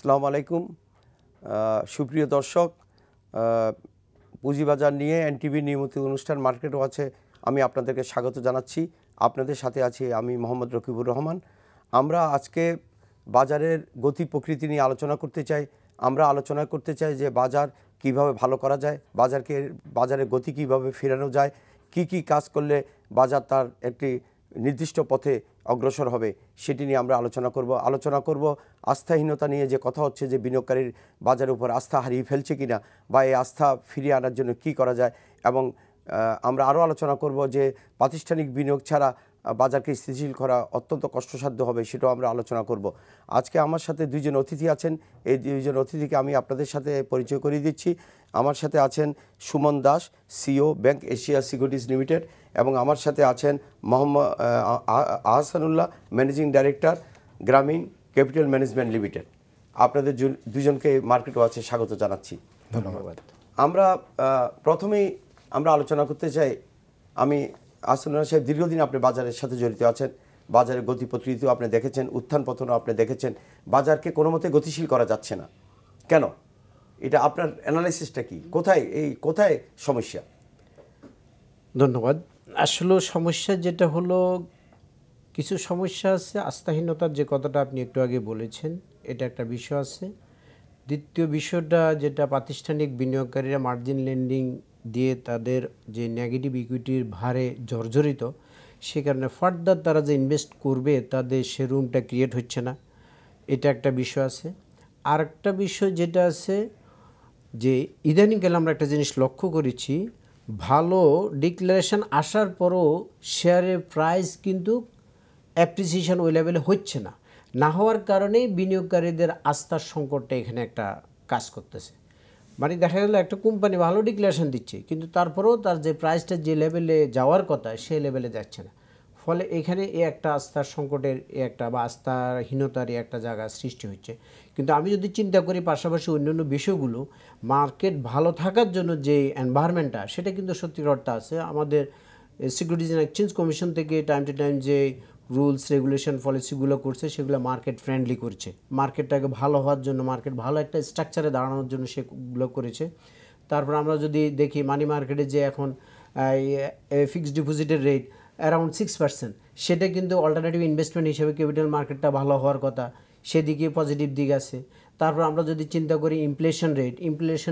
আসসালামু আলাইকুম সুপ্রিয় দর্শক, পুঁজিবাজার নিয়ে এনটিভি নিয়মিত অনুষ্ঠান মার্কেট ওয়াচে আমি আপনাদেরকে স্বাগত জানাচ্ছি। আপনাদের সাথে আছি আমি মোহাম্মদ রকিবুর রহমান। আমরা আজকে বাজারের গতি প্রকৃতি নিয়ে আলোচনা করতে চাই। আমরা আলোচনা করতে চাই যে বাজার কিভাবে ভালো করা যায়, বাজারের গতি কিভাবে ফেরানো যায়, কি কাজ করলে বাজার তার একটি নির্দিষ্ট পথে অগ্রসর হবে, সেটি নিয়ে আমরা আলোচনা করব আস্থাহীনতা নিয়ে। যে কথা হচ্ছে যে বিনিয়োগকারীর বাজারের উপর আস্থা হারিয়ে ফেলছে কিনা, বা এই আস্থা ফিরিয়ে আনার জন্য কি করা যায়, এবং আমরা আরও আলোচনা করব যে প্রাতিষ্ঠানিক বিনিয়োগ ছাড়া বাজারকে স্থিতিশীল করা অত্যন্ত কষ্টসাধ্য হবে, সেটাও আমরা আলোচনা করব। আজকে আমার সাথে দুইজন অতিথি আছেন। এই দুইজন অতিথিকে আমি আপনাদের সাথে পরিচয় করিয়ে দিচ্ছি। আমার সাথে আছেন Suman Das, CEO, bank Asia securities limited, এবং আমার সাথে আছেন Mohammad Ahsanullah, managing director, Grameen capital management limited. আপনাদের দুজনকে মার্কেট ওয়াচে স্বাগত জানাচ্ছি। ধন্যবাদ। আমরা প্রথমেই আলোচনা করতে চাই, আমি আহসানুল্লাহ সাহেব, দীর্ঘদিন আপনি বাজারের সাথে জড়িত আছেন, বাজারের গতি প্রকৃতিও আপনি দেখেছেন, উত্থান পতনও আপনি দেখেছেন। বাজারকে কোনো মতে গতিশীল করা যাচ্ছে না কেন? এটা আপনার অ্যানালাইসিসটা কি? কোথায় সমস্যা? ধন্যবাদ। আসলে সমস্যা যেটা হলো, কিছু সমস্যা আছে। আস্থাহীনতার যে কথাটা আপনি একটু আগে বলেছেন, এটা একটা বিষয় আছে। দ্বিতীয় বিষয়টা যেটা প্রাতিষ্ঠানিক বিনিয়োগকারীরা মার্জিন লেন্ডিং দিয়ে তাদের যে নেগেটিভ ইকুইটির ভারে জর্জরিত, সে কারণে ফার্দার তারা যে ইনভেস্ট করবে তাদের সে রুমটা ক্রিয়েট হচ্ছে না, এটা একটা বিষয় আছে। আর একটা বিষয় যেটা আছে যে ইদানিংকালে আমরা একটা জিনিস লক্ষ্য করেছি, ভালো ডিক্লারেশন আসার পরও শেয়ারের প্রাইস কিন্তু অ্যাপ্রিসিয়েশন ওই লেভেলে হচ্ছে না। না হওয়ার কারণেই বিনিয়োগকারীদের আস্থার সংকটটা এখানে একটা কাজ করতেছে। মানে দেখা গেল একটা কোম্পানি ভালো ডিক্লারেশন দিচ্ছে, কিন্তু তারপরেও তার যে প্রাইসটা যে লেভেলে যাওয়ার কথা সেই লেভেলে যাচ্ছে না। ফলে এখানে একটা আস্থার সংকটের বা আস্থাহীনতার একটা জায়গা সৃষ্টি হচ্ছে। কিন্তু আমি যদি চিন্তা করি পাশাপাশি অন্যান্য বিষয়গুলো, মার্কেট ভালো থাকার জন্য যে এনভায়রনমেন্টটা, সেটা কিন্তু সত্যিকার অর্থে আছে। আমাদের সিকিউরিটিজ অ্যান্ড এক্সচেঞ্জ কমিশন থেকে টাইম টু টাইম যে রুলস রেগুলেশন পলিসিগুলো করছে, সেগুলো মার্কেট ফ্রেন্ডলি করছে। মার্কেটটাকে ভালো হওয়ার জন্য, মার্কেট ভালো একটা স্ট্রাকচারে দাঁড়ানোর জন্য সেগুলো করেছে। তারপর আমরা যদি দেখি মানি মার্কেটে যে এখন ফিক্সড ডিপোজিটের রেট অ্যারাউন্ড 6%, সেটা কিন্তু অল্টারনেটিভ ইনভেস্টমেন্ট হিসেবে ক্যাপিটাল মার্কেটটা ভালো হওয়ার কথা, সেদিকে পজিটিভ দিক আছে। তারপর আমরা যদি চিন্তা করি ইনফ্লেশন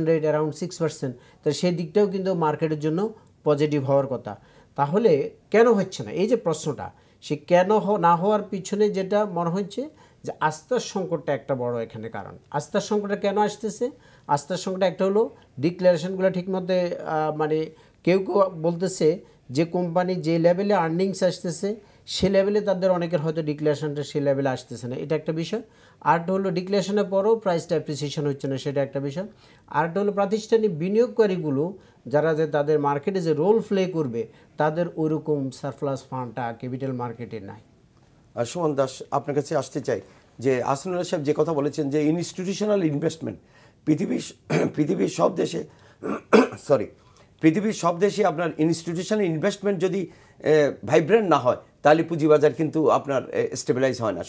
রেট অ্যারাউন্ড 6%, তো সেই দিকটাও কিন্তু মার্কেটের জন্য পজিটিভ হওয়ার কথা। তাহলে কেন হচ্ছে না, এই যে প্রশ্নটা, সে কেন না হওয়ার পিছনে যেটা মনে হচ্ছে যে আস্থার সংকটটা একটা বড় এখানে কারণ। আস্থার সংকটটা কেন আসতেছে? আস্থার সংকটটা একটা হলো ডিক্লারেশনগুলো ঠিকমতো মানে কেউ বলতেছে যে কোম্পানি যে লেভেলে আর্নিংস আসতেছে সে লেভেলে তাদের অনেকের হয়তো ডিক্লারেশনটা সে লেভেলে আসতেছে না, এটা একটা বিষয়। আরেকটা হলো ডিক্লারেশনের পরেও প্রাইসটা অ্যাপ্রিসিয়েশন হচ্ছে না, সেটা একটা বিষয়। আরেকটা হলো প্রাতিষ্ঠানিক বিনিয়োগকারীগুলো যারা যে তাদের মার্কেটে যে রোল প্লে করবে, তাদের ওইরকম সারপ্লাস ফান্ডটা ক্যাপিটাল মার্কেটে নাই। সুমন দাস, আপনার কাছে আসতে চাই যে আহসানুল্লাহ সাহেব যে কথা বলেছেন যে ইনস্টিটিউশনাল ইনভেস্টমেন্ট পৃথিবীর সব দেশে আপনার ইনস্টিটিউশনাল ইনভেস্টমেন্ট যদি ভাইব্রেন্ট না হয়, তাহলে পুঁজিবাজার কিন্তু আপনার স্টেবিলাইজ হয় না।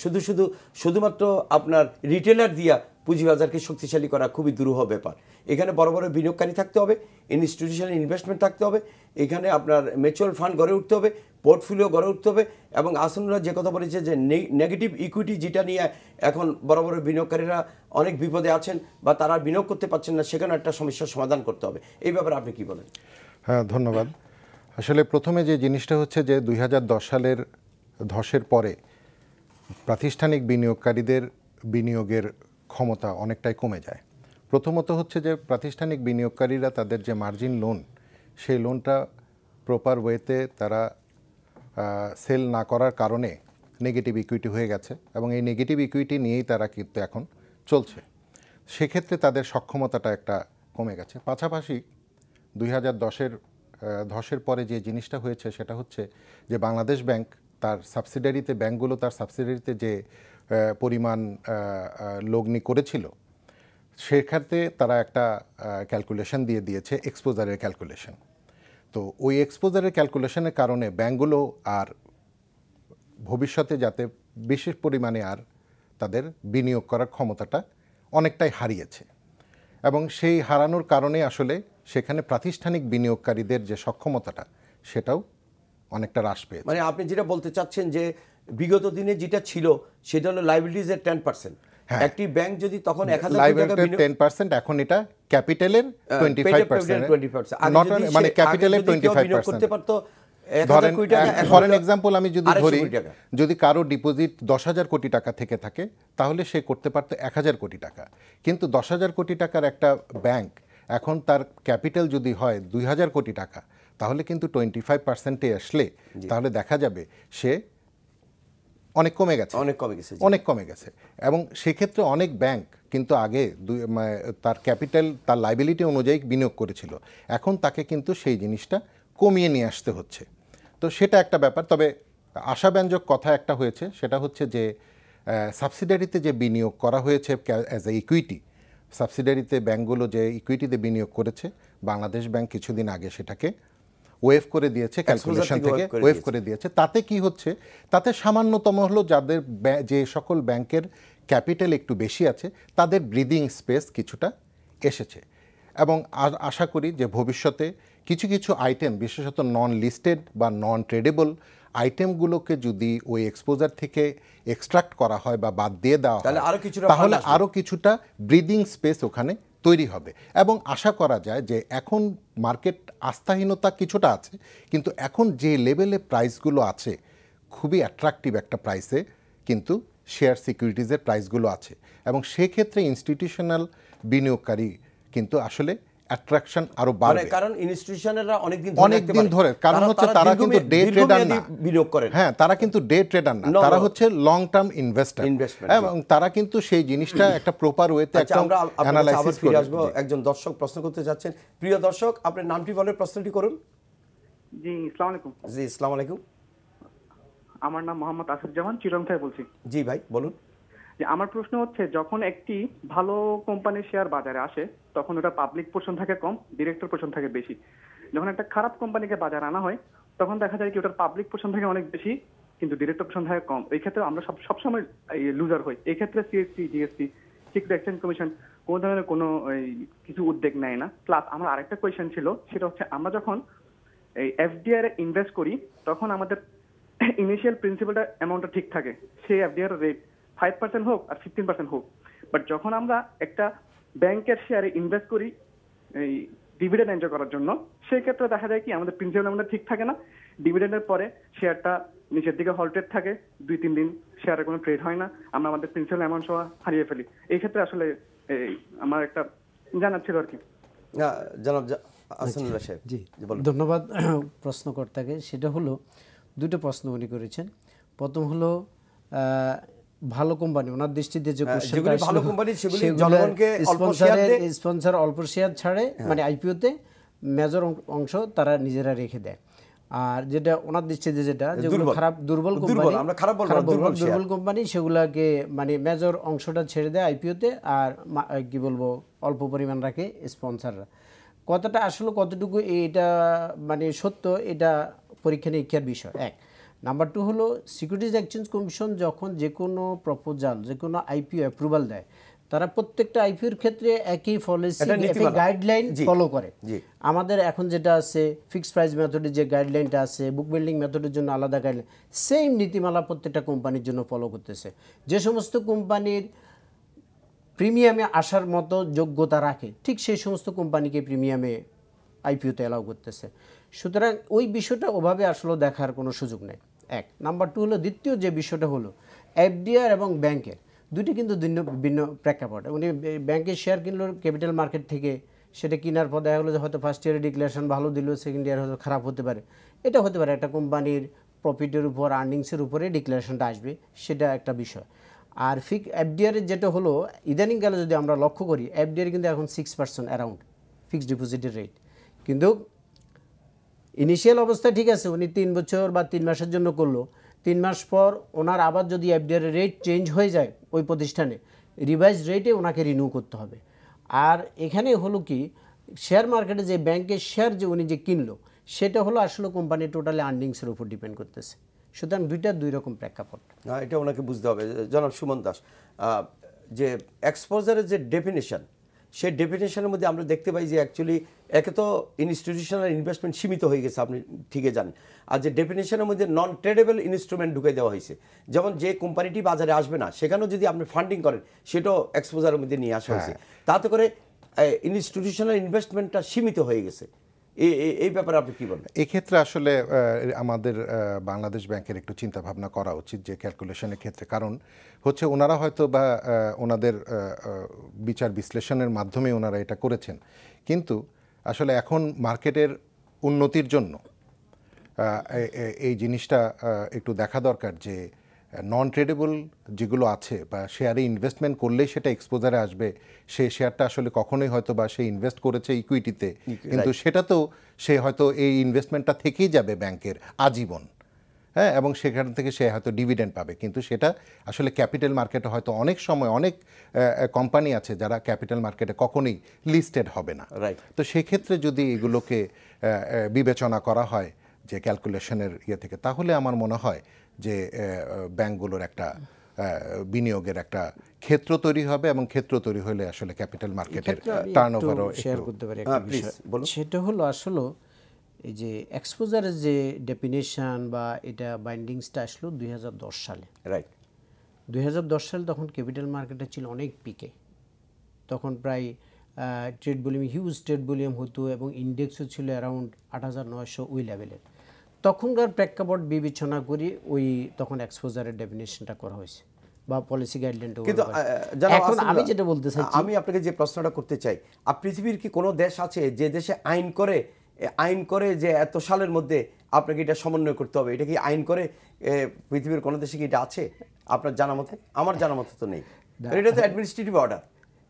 শুধুমাত্র আপনার রিটেলার দিয়া পুঁজিবাজারকে শক্তিশালী করা খুবই দুরূহ ব্যাপার। এখানে বড় বড় বিনিয়োগকারী থাকতে হবে, ইনস্টিটিউশনাল ইনভেস্টমেন্ট থাকতে হবে, এখানে আপনার মিউচুয়াল ফান্ড গড়ে উঠতে হবে, পোর্টফোলিও গড়ে উঠতে হবে। এবং আহসানুল্লাহ যে কথা বলেছে যে নেগেটিভ ইকুইটি, যেটা নিয়ে এখন বড় বড় বিনিয়োগকারীরা অনেক বিপদে আছেন বা তারা বিনিয়োগ করতে পারছেন না, সেখানে একটা সমস্যার সমাধান করতে হবে। এই ব্যাপারে আপনি কি বলেন? হ্যাঁ, ধন্যবাদ। আসলে প্রথমে যে জিনিসটা হচ্ছে যে 2010 সালের ধসের পরে প্রাতিষ্ঠানিক বিনিয়োগকারীদের বিনিয়োগের ক্ষমতা অনেকটাই কমে যায়। প্রথমত হচ্ছে যে প্রাতিষ্ঠানিক বিনিয়োগকারীরা তাদের যে মার্জিন লোন, সেই লোনটা প্রপার ওয়েতে তারা সেল না করার কারণে নেগেটিভ ইকুইটি হয়ে গেছে, এবং এই নেগেটিভ ইকুইটি নিয়েই তারা কিন্তু এখন চলছে। সেক্ষেত্রে তাদের সক্ষমতাটা একটা কমে গেছে। পাশাপাশি 2010-এর ধসের পরে যে জিনিসটা হয়েছে সেটা হচ্ছে যে বাংলাদেশ ব্যাংক তার সাবসিডিয়ারিতে যে পরিমাণ লগ্নি করেছিল, সেক্ষেত্রে তারা একটা ক্যালকুলেশন দিয়ে দিয়েছে, এক্সপোজারের ক্যালকুলেশন। তো ওই এক্সপোজারের ক্যালকুলেশনের কারণে ব্যাংকগুলো আর ভবিষ্যতে যাতে বিশেষ পরিমাণে আর তাদের বিনিয়োগ করার ক্ষমতাটা অনেকটাই হারিয়েছে এবং সেই হারানোর কারণে আসলে সেখানে প্রাতিষ্ঠানিক বিনিয়োগকারীদের যে সক্ষমতাটা সেটাও অনেকটা হ্রাস পেয়েছে। মানে আপনি যেটা বলতে চাচ্ছেন যে বিগত দিনে যেটা ছিল সেটা হলো লাইবিলিটিজের 10%। একটি ব্যাংক যদি তখন 1000 কোটি টাকা লাইবিলিটির 10%, এখন এটা ক্যাপিটালের 25%, মানে ক্যাপিটালের 25%। ধরেন ফরেন এক্সাম্পল আমি যদি ধরি, যদি কারো ডিপোজিট 10,000 কোটি টাকা থেকে থাকে তাহলে সে করতে পারতো 1,000 কোটি টাকা, কিন্তু 10,000 কোটি টাকার একটা ব্যাংক এখন তার ক্যাপিটাল যদি হয় 2,000 কোটি টাকা, তাহলে কিন্তু 25%-এ আসলে তাহলে দেখা যাবে সে অনেক কমে গেছে, অনেক কমে গেছে। এবং সেক্ষেত্রে অনেক ব্যাংক কিন্তু আগে তার ক্যাপিটাল তার লাইবিলিটি অনুযায়ী বিনিয়োগ করেছিল, এখন তাকে কিন্তু সেই জিনিসটা কমিয়ে নিয়ে আসতে হচ্ছে। তো সেটা একটা ব্যাপার। তবে আশাব্যঞ্জক কথা একটা হয়েছে, সেটা হচ্ছে যে সাবসিডারিতে যে বিনিয়োগ করা হয়েছে অ্যাজ এ ইকুইটি, সাবসিডারিতে ব্যাংকগুলো যে ইকুইটিতে বিনিয়োগ করেছে, বাংলাদেশ ব্যাংক কিছুদিন আগে সেটাকে ওয়েভ করে দিয়েছে, ক্যালকুলেশন থেকে ওয়েভ করে দিয়েছে। তাতে কি হচ্ছে, তাতে সামান্যতম হলো যাদের যে সকল ব্যাংকের ক্যাপিটাল একটু বেশি আছে তাদের ব্রিদিং স্পেস কিছুটা এসেছে। এবং আশা করি যে ভবিষ্যতে কিছু কিছু আইটেম, বিশেষত নন লিস্টেড বা নন ট্রেডেবল আইটেমগুলোকে যদি ওই এক্সপোজার থেকে এক্সট্রাক্ট করা হয় বা বাদ দিয়ে দেওয়া হয়, তাহলে আরও কিছুটা ব্রিদিং স্পেস ওখানে তৈরি হবে। এবং আশা করা যায় যে এখন মার্কেট আস্থাহীনতা কিছুটা আছে, কিন্তু এখন যে লেভেলে প্রাইসগুলো আছে খুবই অ্যাট্রাকটিভ একটা প্রাইসে কিন্তু শেয়ার সিকিউরিটিজের প্রাইসগুলো আছে, এবং সেক্ষেত্রে ইনস্টিটিউশনাল বিনিয়োগকারী কিন্তু আসলে অ্যাট্রাকশন আরো বাড়বে, কারণ ইনস্টিটিউশনালরা অনেকদিন ধরে, কারণ হচ্ছে তারা কিন্তু ডে ট্রেডার না, বিনিয়োগ করেন। হ্যাঁ, তারা কিন্তু ডে ট্রেডার না, তারা হচ্ছে লং টার্ম ইনভেস্টর, এবং তারা কিন্তু সেই জিনিসটা একটা প্রপার ওয়েতে একটা অ্যানালাইসিস করে আসবে। একজন দর্শক প্রশ্ন করতে যাচ্ছেন। প্রিয় দর্শক, আপনার নামটি বলে প্রশ্নটি করুন। জি, আসসালামু আলাইকুম। জি, আসসালামু আলাইকুম। আমার নাম মোহাম্মদ আসিফুজ্জামান, চিরং থেকে বলছি। জি ভাই, বলুন। যে আমার প্রশ্ন হচ্ছে, যখন একটি ভালো কোম্পানির শেয়ার বাজারে আসে তখন ওটা পাবলিক পোর্শন থাকে কম, ডিরেক্টর পোর্শন থাকে বেশি। যখন একটা খারাপ কোম্পানিকে বাজারে আনা হয় তখন দেখা যায় কি ওটার পাবলিক পোর্শন থাকে অনেক বেশি কিন্তু ডিরেক্টর পোর্শন থাকে কম। এই ক্ষেত্রে আমরা সবসময় লুজার হই। এই ক্ষেত্রে CSP, GSP, security exchange commission কোনো ধরনের কোনো কিছু উদ্যোগ নেয় না। প্লাস আমার আরেকটা কোয়েশ্চেন ছিল, সেটা হচ্ছে আমরা যখন এই এফডিআর এ ইনভেস্ট করি তখন আমাদের ইনিশিয়াল প্রিন্সিপালটা অ্যামাউন্টটা ঠিক থাকে, সেই এফডিআর রেট 5% হোক আর 15% হোক। বাট যখন আমরা একটা ব্যাংকের শেয়ারে ইনভেস্ট করি এই ডিভিডেন্ড এনজয় করার জন্য, সেই ক্ষেত্রে দেখা যায় কি আমাদের প্রিন্সিপাল অ্যামাউন্টটা ঠিক থাকে না, ডিভিডেন্ডের পরে শেয়ারটা নিচের দিকে হল্টেড থাকে, 2-3 দিন শেয়ারের কোনো ট্রেড হয় না, আমরা আমাদের প্রিন্সিপাল অ্যামাউন্ট সহ হারিয়ে ফেলি। এই ক্ষেত্রে আসলে আমার একটা জানার ছিল আর কি। জনাব আহসানুল্লাহ সাহেব। জি, ধন্যবাদ প্রশ্নকর্তাকে। সেটা হলো দুটো প্রশ্ন উনি করেছেন। প্রথম হলো ভালো কোম্পানি, ওনার দৃষ্টিতে যে ভালো কোম্পানি সেগুলি জনগণকে স্পন্সর অল্প শেয়ার ছাড়ে, মানে আইপিওতে মেজর অংশ তারা নিজেরা রেখে দেয়। আর যেটা ওনার দৃষ্টিতে যেটা যেগুলো খারাপ দুর্বল কোম্পানি সেগুলাকে মানে মেজর অংশটা ছেড়ে দেয় আইপিওতে, আর কি বলবো অল্প পরিমাণ রাখে স্পন্সররা। কথাটা আসলে কতটুকু এটা মানে সত্য, এটা পরীক্ষা নিরীক্ষার বিষয়। এক নাম্বার 2 হলো সিকিউরিটিজ এক্সচেঞ্জ কমিশন যখন যে কোনো প্রপোজাল, যে কোনো আইপিও অ্যাপ্রুভাল দেয়, তারা প্রত্যেকটা আইপিওর ক্ষেত্রে একই পলিসি, একই গাইডলাইন ফলো করে। আমাদের এখন যেটা আছে ফিক্সড প্রাইস মেথডের যে গাইডলাইনটা আছে, বুক বিল্ডিং মেথডের জন্য আলাদা গাইডলাইন, সেম নীতিমালা প্রত্যেকটা কোম্পানির জন্য ফলো করতেছে। যে সমস্ত কোম্পানির প্রিমিয়ামে আসার মতো যোগ্যতা রাখে, ঠিক সেই সমস্ত কোম্পানিকে প্রিমিয়ামে আইপিওতে অ্যালাউ করতেছে। সুতরাং ওই বিষয়টা ওভাবে আসলে দেখার কোনো সুযোগ নেই। এক নাম্বার 2 হলো দ্বিতীয় যে বিষয়টা হলো এফডিআর এবং ব্যাংকের দুটি কিন্তু ভিন্ন প্রেক্ষাপট। উনি ব্যাংকের শেয়ার কিনলো ক্যাপিটাল মার্কেট থেকে, সেটা কেনার পর দেখা গেলো যে হয়তো ফার্স্ট ইয়ারে ডিক্লারেশন ভালো দিল, সেকেন্ড ইয়ার হয়তো খারাপ হতে পারে। এটা হতে পারে, একটা কোম্পানির প্রফিটের উপর, আর্নিংসের উপরে ডিক্লারেশনটা আসবে, সেটা একটা বিষয়। আর এফডিআরের যেটা হলো ইদানিংকালে যদি আমরা লক্ষ্য করি, এফডিআর কিন্তু এখন 6% অ্যারাউন্ড ফিক্সড ডিপোজিটের রেট। কিন্তু ইনিশিয়াল অবস্থা ঠিক আছে, উনি 3 বছর বা 3 মাসের জন্য করলো, 3 মাস পর ওনার আবার যদি এফডিআর রেট চেঞ্জ হয়ে যায় ওই প্রতিষ্ঠানে, রিভাইজ রেটে ওনাকে রিনিউ করতে হবে। আর এখানে হলো কি শেয়ার মার্কেটে যে ব্যাংকের শেয়ার যে উনি যে কিনলো, সেটা হলো আসলে কোম্পানির টোটালি আর্নিংসের উপর ডিপেন্ড করতেছে। সুতরাং দুই রকম প্রেক্ষাপট। এটা ওনাকে বুঝতে হবে। জনাব সুমন দাস, যে এক্সপোজারের যে ডেফিনেশন, সেই ডেফিনেশনের মধ্যে আমরা দেখতে পাই যে অ্যাকচুয়ালি একে তো ইনস্টিটিউশনাল ইনভেস্টমেন্ট সীমিত হয়ে গেছে, আপনি ঠিকই জানেন। আর যে ডেফিনেশনের মধ্যে নন ট্রেডেবল ইনস্ট্রুমেন্ট ঢুকে দেওয়া হয়েছে, যেমন যে কোম্পানিটি বাজারে আসবে না সেখানেও যদি আপনি ফান্ডিং করেন সেটাও এক্সপোজারের মধ্যে নিয়ে আসা হয়েছে। তাতে করে ইনস্টিটিউশনাল ইনভেস্টমেন্টটা সীমিত হয়ে গেছে। এই ব্যাপারে আপনি কি বলেন? এক্ষেত্রে আসলে আমাদের বাংলাদেশ ব্যাংকের একটু চিন্তা ভাবনা করা উচিত যে ক্যালকুলেশনের ক্ষেত্রে, কারণ হচ্ছে ওনারা হয়তো বা ওনাদের বিচার বিশ্লেষণের মাধ্যমে ওনারা এটা করেছেন, কিন্তু আসলে এখন মার্কেটের উন্নতির জন্য এই জিনিসটা একটু দেখা দরকার যে নন ট্রেডেবল যেগুলো আছে বা শেয়ারে ইনভেস্টমেন্ট করলেই সেটা এক্সপোজারে আসবে, সেই শেয়ারটা আসলে কখনোই হয়তো বা সে ইনভেস্ট করেছে ইকুইটিতে, কিন্তু সেটা তো সে হয়তো এই ইনভেস্টমেন্টটা থেকেই যাবে ব্যাংকের আজীবন, হ্যাঁ, এবং সেখান থেকে সে হয়তো ডিভিডেন্ড পাবে, কিন্তু সেটা আসলে ক্যাপিটাল মার্কেটে হয়তো অনেক সময় অনেক কোম্পানি আছে যারা ক্যাপিটাল মার্কেটে কখনোই লিস্টেড হবে না। তো সেক্ষেত্রে যদি এগুলোকে বিবেচনা করা হয় যে ক্যালকুলেশনের ইয়ে থেকে, তাহলে আমার মনে হয় যে ব্যাংকগুলোর একটা বিনিয়োগের একটা ক্ষেত্র তৈরি হবে, এবং ক্ষেত্র তৈরি হলে আসলে ক্যাপিটাল মার্কেটের টার্নওভারও শেয়ার করতে পারি একটা বিষয়। সেটা হলো আসলে এই যে এক্সপোজারের যে ডেফিনেশন বা এটা বাইন্ডিংসটা আসলো 2010 সালে। রাইট, 2010 সালে তখন ক্যাপিটাল মার্কেটে ছিল অনেক পিকে, তখন প্রায় trade volume, huge trade volume হতো এবং ইন্ডেক্সও ছিল অ্যারাউন্ড 8,900 ওই লেভেলের। তখনকার প্রেক্ষাপট বিবেচনা করে ওই তখন এক্সপোজারের ডেফিনেশনটা করা হয়েছে বা পলিসি গাইডলাইনটা। কিন্তু এখন আমি যেটা বলতে চাই, আমি আপনাকে যে প্রশ্নটা করতে চাই, পৃথিবীর কি কোনো দেশ আছে যে দেশে আইন করে যে এত সালের মধ্যে আপনাকে এটা সমন্বয় করতে হবে, এটা কি আইন করে পৃথিবীর কোনো দেশে কি এটা আছে আপনার জানা মতে? আমার জানা মতে তো নেই। এটা তো অ্যাডমিনিস্ট্রেটিভ অর্ডার,